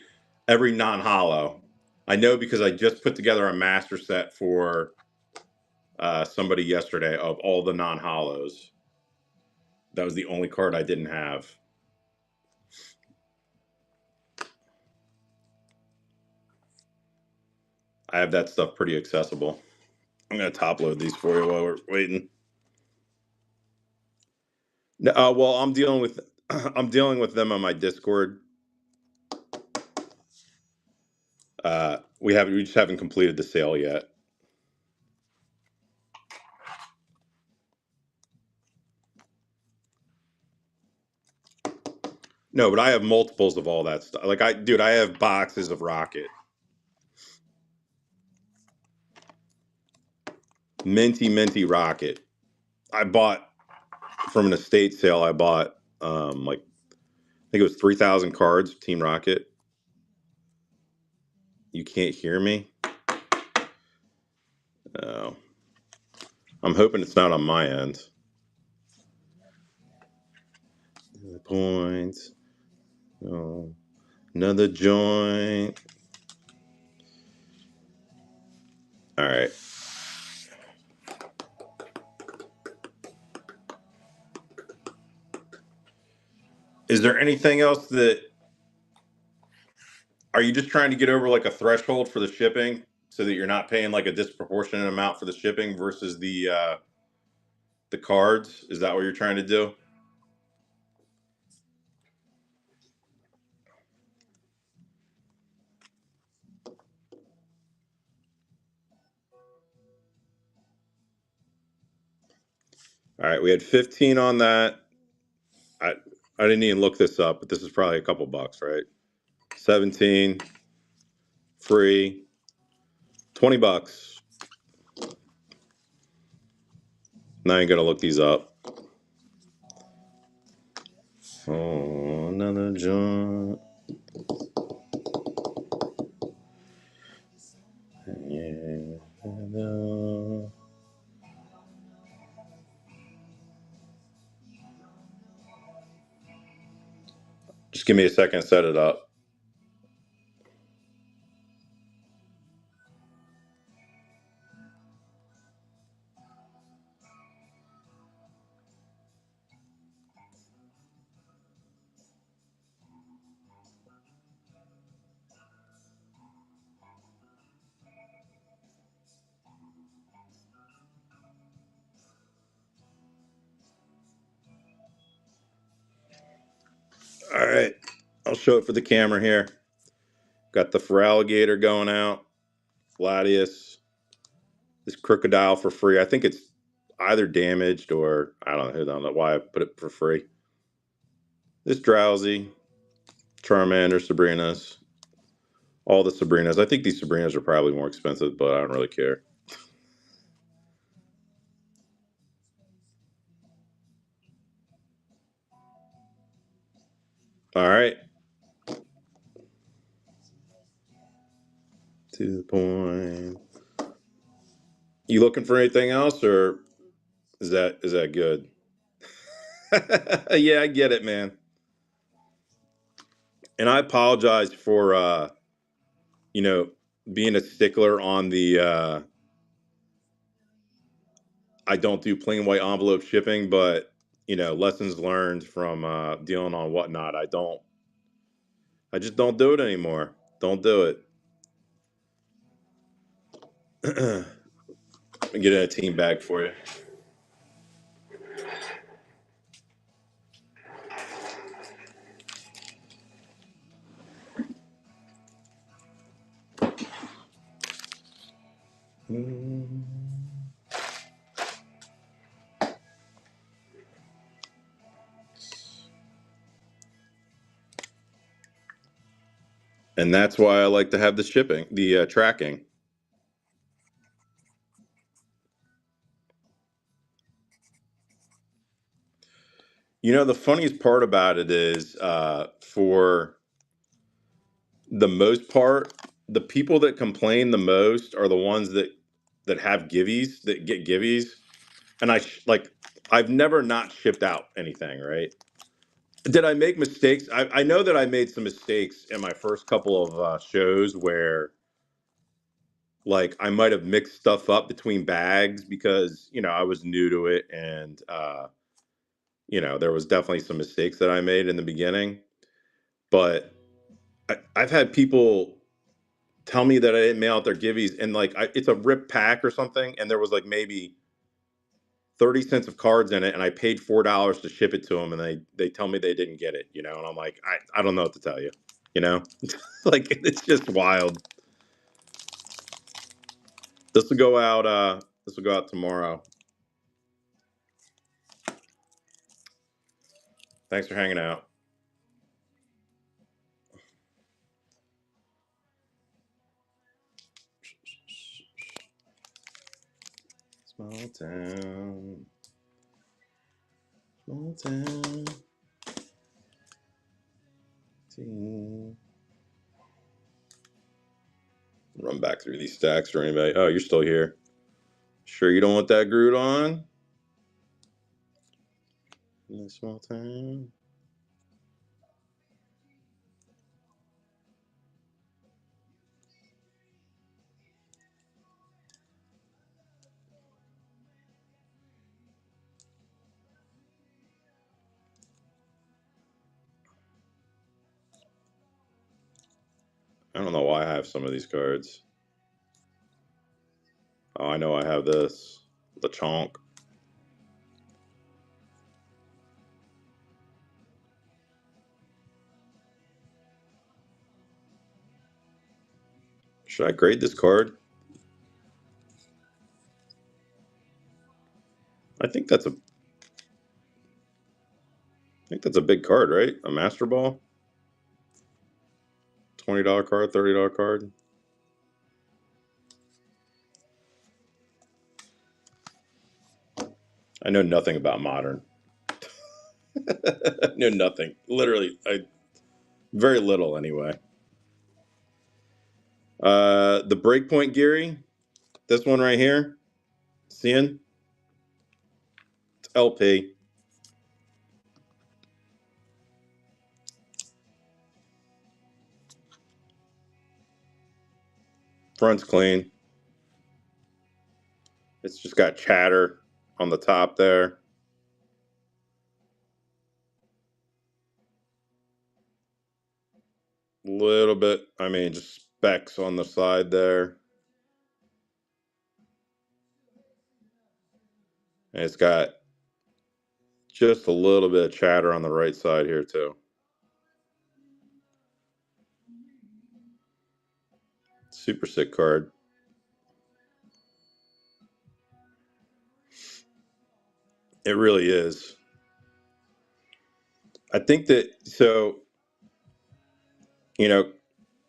every non-hollow. I know because I just put together a master set for somebody yesterday of all the non-hollows. That was the only card I didn't have. I have that stuff pretty accessible. I'm gonna top load these for you while we're waiting. Well, I'm dealing with I'm dealing with them on my Discord. We just haven't completed the sale yet. No, but I have multiples of all that stuff. Like I have boxes of Rocket, minty Rocket. I bought from an estate sale. I bought like I think it was 3,000 cards of Team Rocket. You can't hear me. Oh, I'm hoping it's not on my end. Points. Oh, another joint. All right. Is there anything else that are you just trying to get over like a threshold for the shipping so that you're not paying like a disproportionate amount for the shipping versus the cards? Is that what you're trying to do? All right, we had 15 on that. I I didn't even look this up, but this is probably a couple bucks, right? 17 free, 20 bucks. Now you're gonna look these up. Oh, another joint. Yeah. Just give me a second to set it up. All right, I'll show it for the camera here. Got the Feraligatr going out. Gladius. This crocodile for free. I think it's either damaged or I don't know why I put it for free. This Drowsy, Charmander, Sabrinas, all the Sabrinas. I think these Sabrinas are probably more expensive, but I don't really care. All right. To the point. You looking for anything else, or is that good? Yeah, I get it, man. And I apologize for you know, being a stickler on the I don't do plain white envelope shipping, but lessons learned from dealing on Whatnot. I just don't do it anymore. Don't do it. Get a team bag for you. And that's why I like to have the shipping, the tracking. The funniest part about it is for the most part, the people that complain the most are the ones that have givvies, that get givvies. And like, I've never not shipped out anything, right? Did I make mistakes? I know that I made some mistakes in my first couple of shows where, like, I might have mixed stuff up between bags because, I was new to it. And, there was definitely some mistakes that I made in the beginning. But I've had people tell me that I didn't mail out their givvies, and like it's a rip pack or something, and there was like maybe 30 cents of cards in it, and I paid $4 to ship it to them, and they tell me they didn't get it, and I'm like, I don't know what to tell you, you know, like it's just wild. This will go out tomorrow. Thanks for hanging out. Small town, small town team. Run back through these stacks for anybody. Oh, you're still here. Sure you don't want that Groot on? In a small town. I don't know why I have some of these cards. Oh, I know I have this. The Chonk. Should I grade this card? I think that's a big card, right? A Master Ball? $20 card, $30 card. I know nothing about Modern. I know nothing. Literally, very little anyway. The Breakpoint Geary. This one right here. Seeing? It's LP. Front's clean. It's just got chatter on the top there. Little bit, just specks on the side there. And it's got just a little bit of chatter on the right side here too. Super sick card. It really is. I think that, so, you know,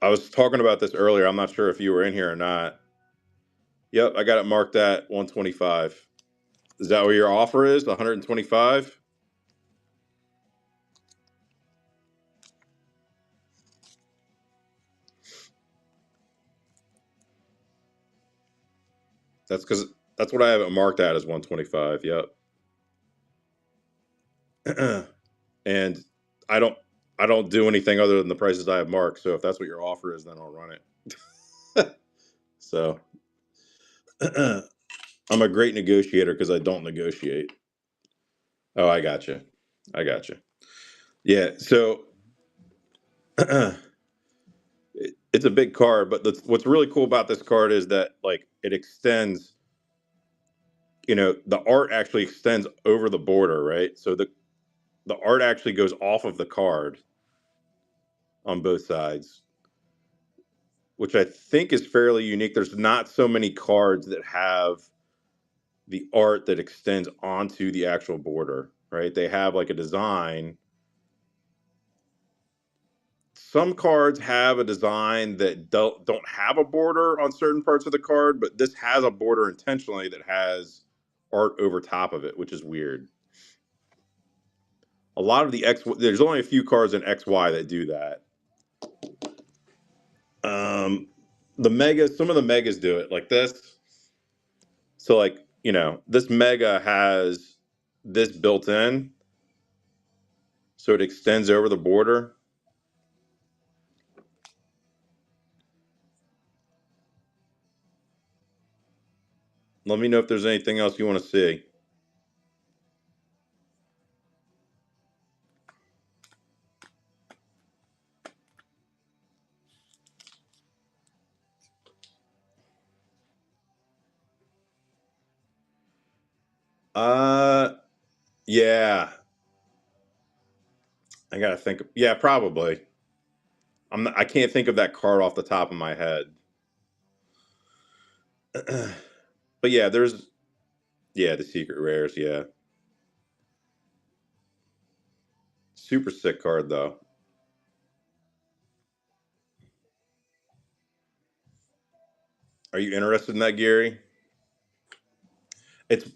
I was talking about this earlier. I'm not sure if you were in here or not. Yep, I got it marked at 125. Is that what your offer is? 125? That's what I have it marked at, is 125. Yep. And I don't I don't do anything other than the prices I have marked. So if that's what your offer is, then I'll run it. So I'm a great negotiator because I don't negotiate. Oh, I got you. I got you. Yeah. So it's a big card, but what's really cool about this card is that, like, it extends. The art actually extends over the border, right? So the art actually goes off of the card on both sides, which I think is fairly unique. There's not so many cards that have the art that extends onto the actual border, right? They have like a design. Some cards have a design that don't have a border on certain parts of the card, but this has a border intentionally that has art over top of it, which is weird. A lot of there's only a few cards in XY that do that. Um, the megas, some of the megas do it like this. So like, this mega has this built in, so it extends over the border. Let me know if there's anything else you want to see. Uh, yeah, I gotta think. Yeah, probably. I can't think of that card off the top of my head. But yeah, yeah, the secret rares. Yeah, super sick card though. Are you interested in that, Gary?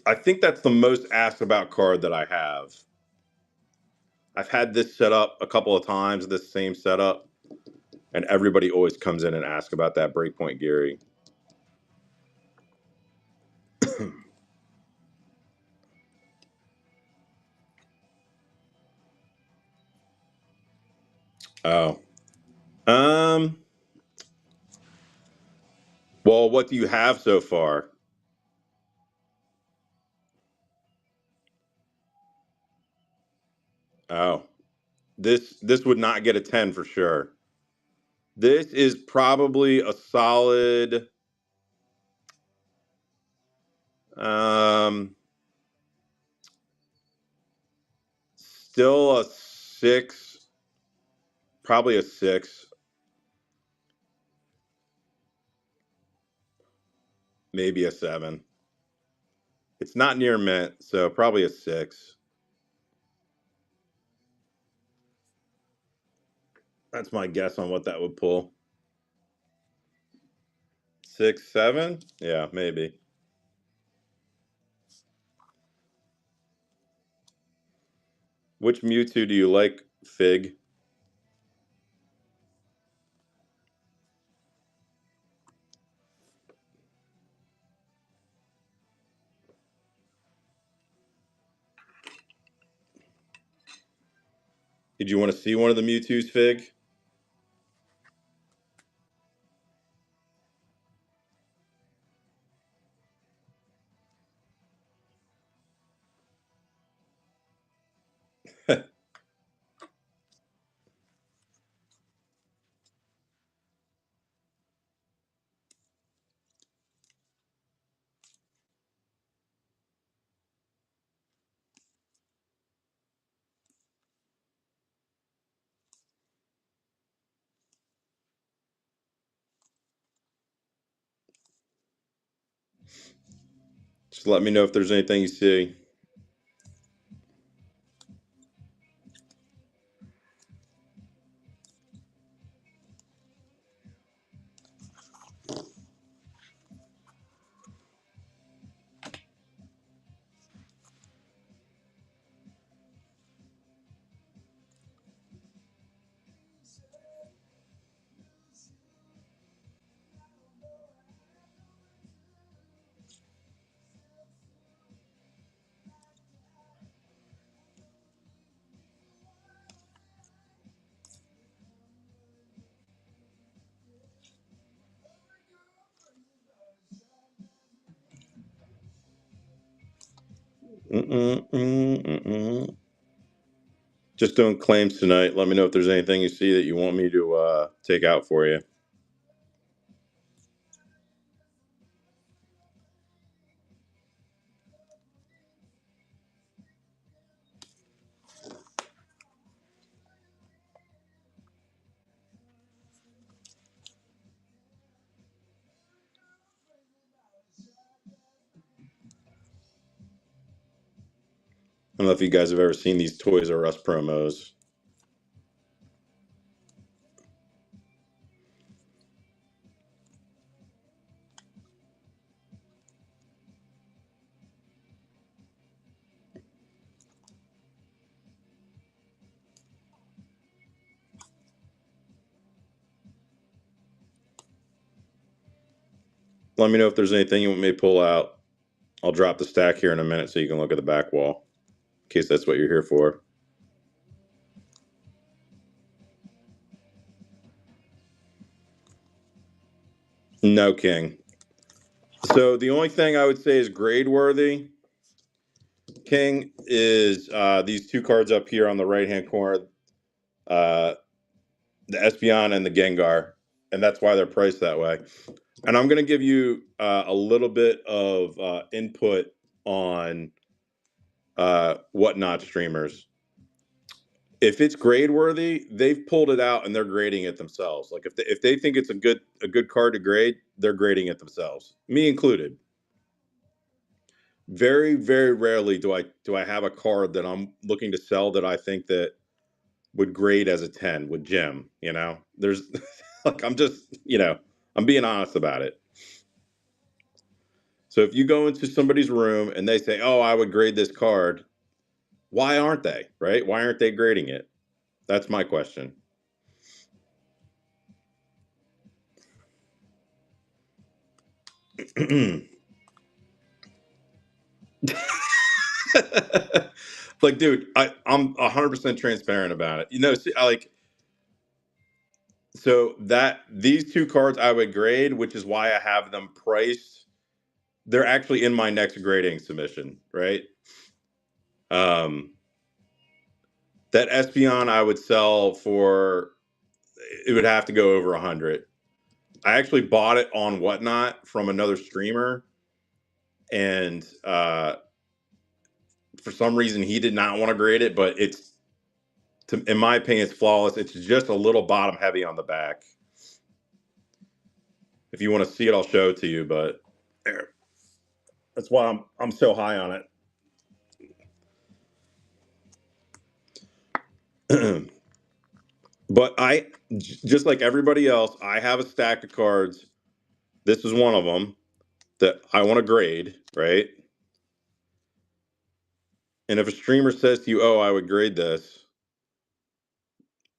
I think that's the most asked about card that I have. I've had this set up a couple of times, this same setup, and everybody always comes in and asks about that Breakpoint Gary. Oh. Um, well, what do you have so far? Oh. This would not get a 10 for sure. This is probably a solid um still a 6, probably a 6, maybe a 7. It's not near mint, so probably a 6. That's my guess on what that would pull. 6, 7? Yeah, maybe. Which Mewtwo do you like, Fig? Did you want to see one of the Mewtwo's, Fig? Just let me know if there's anything you see. Mm-mm-mm-mm-mm. Just doing claims tonight. Let me know if there's anything you see that you want me to take out for you. I don't know if you guys have ever seen these Toys R Us promos. Let me know if there's anything you want me to pull out. I'll drop the stack here in a minute so you can look at the back wall, in case that's what you're here for. No, King. So the only thing I would say is grade worthy, King, is these two cards up here on the right hand corner, uh, the Espeon and the Gengar, and that's why they're priced that way. And I'm going to give you a little bit of input on whatnot streamers. If it's grade worthy, they've pulled it out and they're grading it themselves. Like if they think it's a good card to grade, they're grading it themselves, me included. Very, very rarely do I have a card that I'm looking to sell that I think that would grade as a 10 with Jim. You know, there's like I'm just I'm being honest about it. So if you go into somebody's room and they say, "Oh, I would grade this card," why aren't they? Right? Why aren't they grading it? That's my question. Like, dude, I'm 100% transparent about it. See, so that these two cards I would grade, which is why I have them priced. They're actually in my next grading submission, right? Um, that Espeon I would sell for, it would have to go over 100. I actually bought it on Whatnot from another streamer, and for some reason he did not want to grade it, but in my opinion, it's flawless. It's just a little bottom heavy on the back. If you want to see it, I'll show it to you. But there, that's why I'm so high on it. But just like everybody else, I have a stack of cards. This is one of them that I want to grade, right? And if a streamer says to you, "Oh, I would grade this,"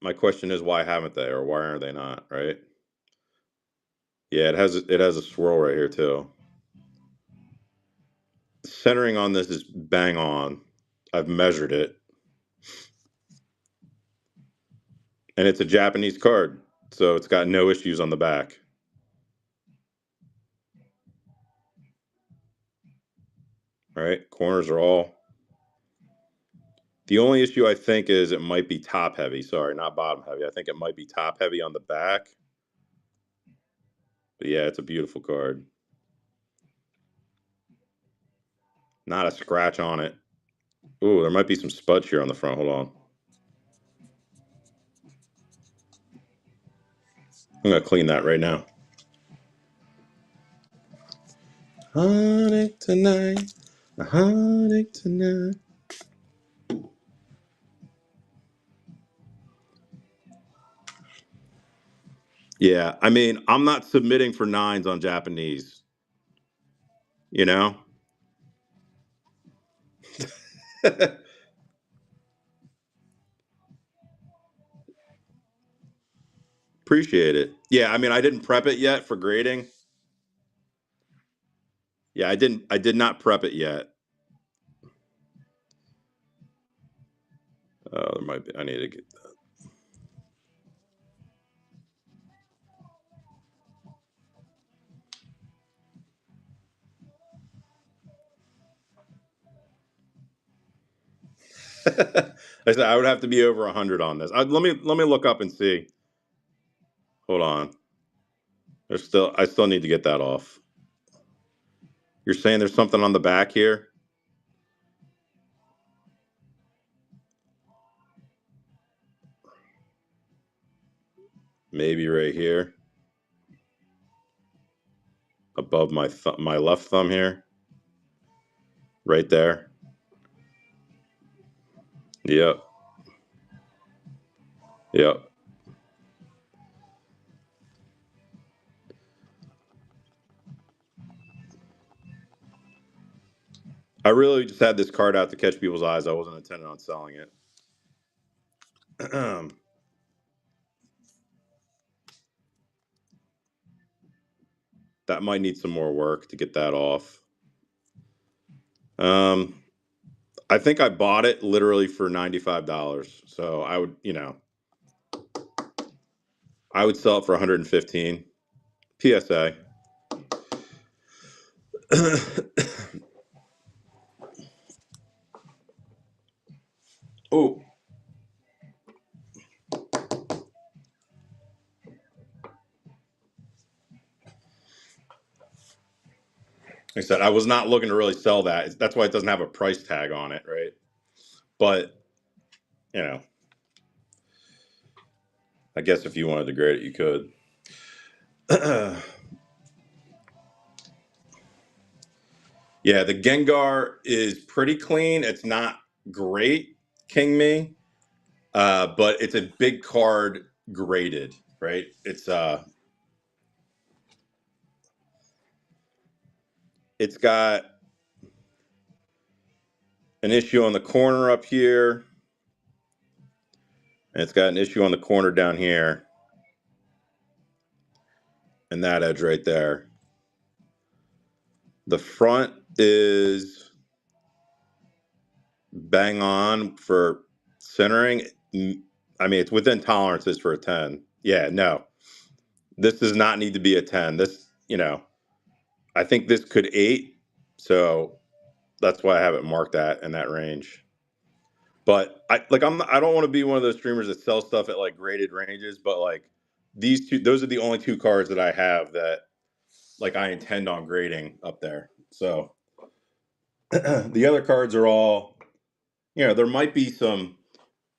my question is, why haven't they, or why aren't they not, right? Yeah, it has a swirl right here too. Centering on this is bang on. I've measured it, and it's a Japanese card, so it's got no issues on the back. Right, corners are all. The only issue I think is it might be top heavy. Sorry, not bottom heavy. I think it might be top heavy on the back. But yeah, it's a beautiful card. Not a scratch on it. Ooh, there might be some spudge here on the front. Hold on. I'm gonna clean that right now. Honey tonight, honey tonight. Yeah, I mean, I'm not submitting for nines on Japanese. You know, appreciate it. Yeah, I mean, I didn't prep it yet for grading. Yeah, I didn't. I did not prep it yet. Oh, there might be. I need to get. I said I would have to be over 100 on this. Let me look up and see. Hold on. I still need to get that off. You're saying there's something on the back here? Maybe right here, above my left thumb here, right there. Yep, yep. I really just had this card out to catch people's eyes. I wasn't intending on selling it. That might need some more work to get that off. Um, I think I bought it literally for $95. So I would, I would sell it for 115. PSA. Oh, like I said, I was not looking to really sell that. That's why it doesn't have a price tag on it, right? But, you know, I guess if you wanted to grade it, you could. Yeah, the Gengar is pretty clean. It's not great, King Me, but it's a big card graded, right? It's got an issue on the corner up here, and it's got an issue on the corner down here, and that edge right there. The front is bang on for centering. I mean, it's within tolerances for a 10. Yeah, no, this does not need to be a 10. I think this could 8. So that's why I have it marked at in that range. But I don't want to be one of those streamers that sell stuff at like graded ranges, but like those are the only two cards that I have that like I intend on grading up there. So the other cards are all, there might be some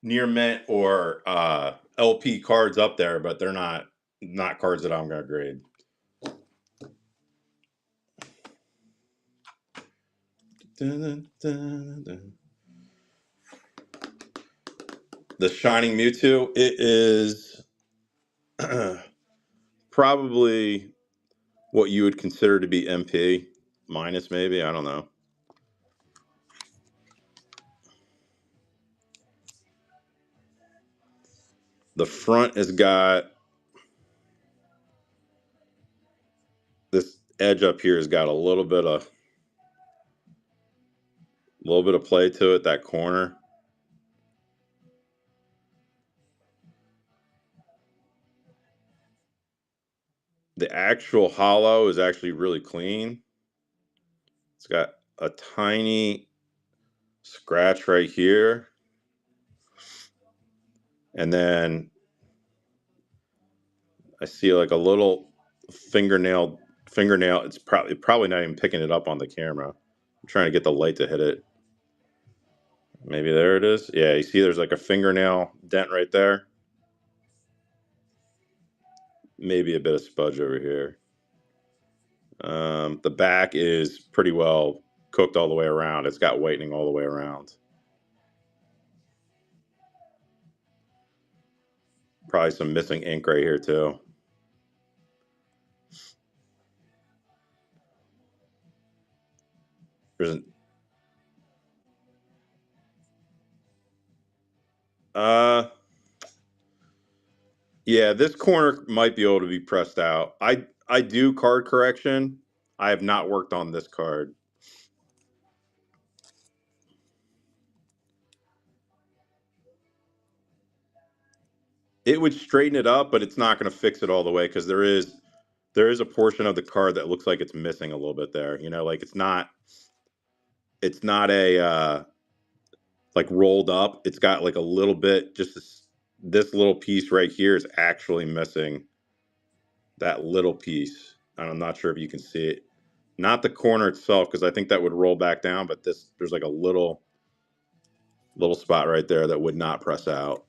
near mint or LP cards up there, but they're not cards that I'm going to grade. Dun, dun, dun. The Shining Mewtwo, it is probably what you would consider to be MP minus, maybe. I don't know. The front has got this edge up here has got a little bit of play to it, that corner. The actual hollow is actually really clean. It's got a tiny scratch right here. And then I see like a little fingernail. It's probably not even picking it up on the camera. I'm trying to get the light to hit it. Maybe there it is. Yeah, you see there's like a fingernail dent right there. Maybe a bit of spudge over here. The back is pretty well cooked all the way around. It's got whitening all the way around. Probably some missing ink right here too. There's an yeah, this corner might be able to be pressed out. I do card correction. I have not worked on this card. It would straighten it up, but it's not going to fix it all the way because there is a portion of the card that looks like it's missing a little bit there. Like it's not a like rolled up. It's got like a little bit, just this little piece right here is actually missing that little piece. And I'm not sure if you can see it. Not the corner itself, because I think that would roll back down, but there's like a little spot right there that would not press out.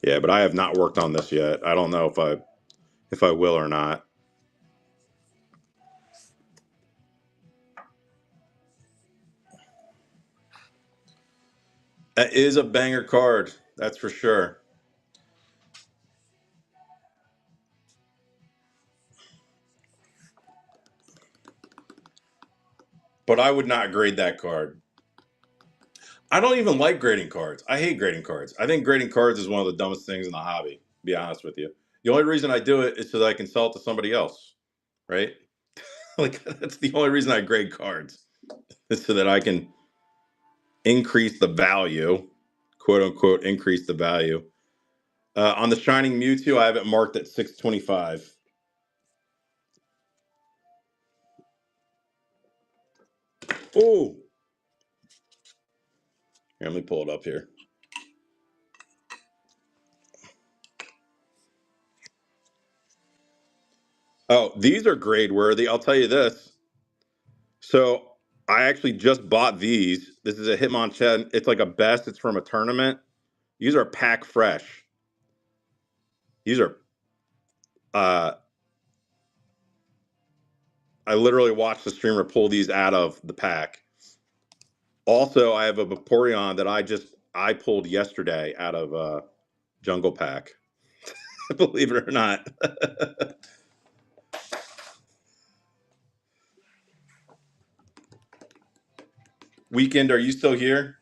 Yeah, but I have not worked on this yet. I don't know if I will or not. That is a banger card, that's for sure. But I would not grade that card. I don't even like grading cards. I hate grading cards. I think grading cards is one of the dumbest things in the hobby, to be honest with you. The only reason I do it is so that I can sell it to somebody else, right? Like that's the only reason I grade cards is so that I can increase the value, quote unquote, increase the value. On the Shining Mewtwo, I have it marked at 625. Oh, let me pull it up here. Oh, these are grade worthy. I'll tell you this. So I actually just bought these. This is a Hitmonchan. It's like a best. It's from a tournament. These are pack fresh. These are. Uh, I literally watched the streamer pull these out of the pack. Also, I have a Vaporeon that I pulled yesterday out of Jungle Pack. Believe it or not. Weekend, are you still here?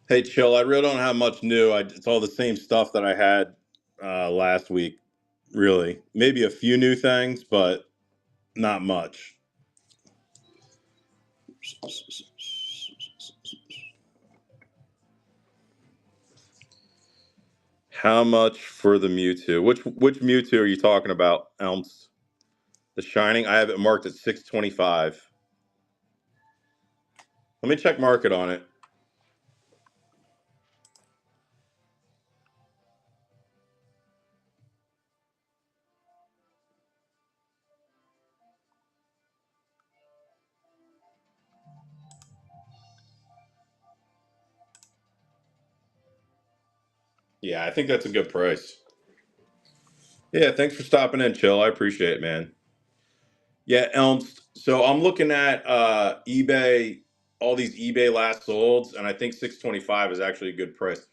Hey, chill. I really don't have much new. It's all the same stuff that I had last week. Really, maybe a few new things, but not much. How much for the Mewtwo? Which Mewtwo are you talking about, Elms? The Shining. I have it marked at 625. Let me check market on it. Yeah, I think that's a good price. Yeah, thanks for stopping in, chill. I appreciate it, man. Yeah, Elms. So I'm looking at eBay, all these eBay last solds, and I think 625 is actually a good price.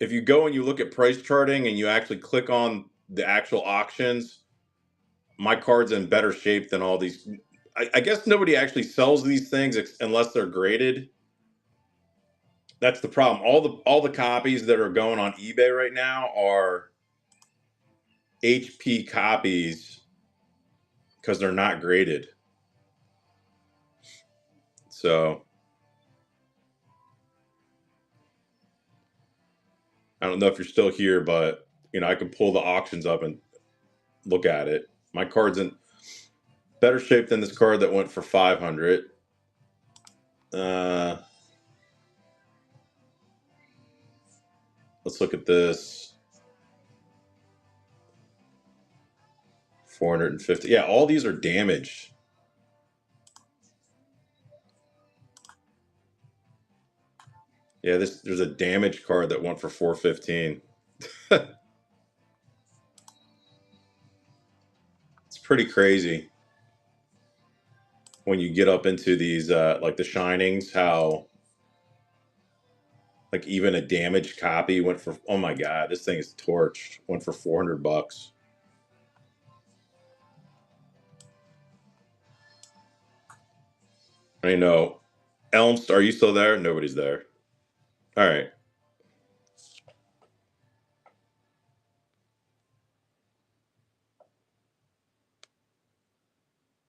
If you go and you look at price charting and you actually click on the actual auctions, my card's in better shape than all these. I guess nobody actually sells these things unless they're graded. That's the problem. All the copies that are going on eBay right now are HP copies because they're not graded. So I don't know if you're still here, but I can pull the auctions up and look at it. My card's in better shape than this card that went for 500. Uh, let's look at this. 450. Yeah, all these are damaged. Yeah, there's a damaged card that went for 415. It's pretty crazy when you get up into these like the Shinings, how like even a damaged copy went for, oh my god, this thing is torched. Went for $400. I know. Elmst, are you still there? Nobody's there. All right.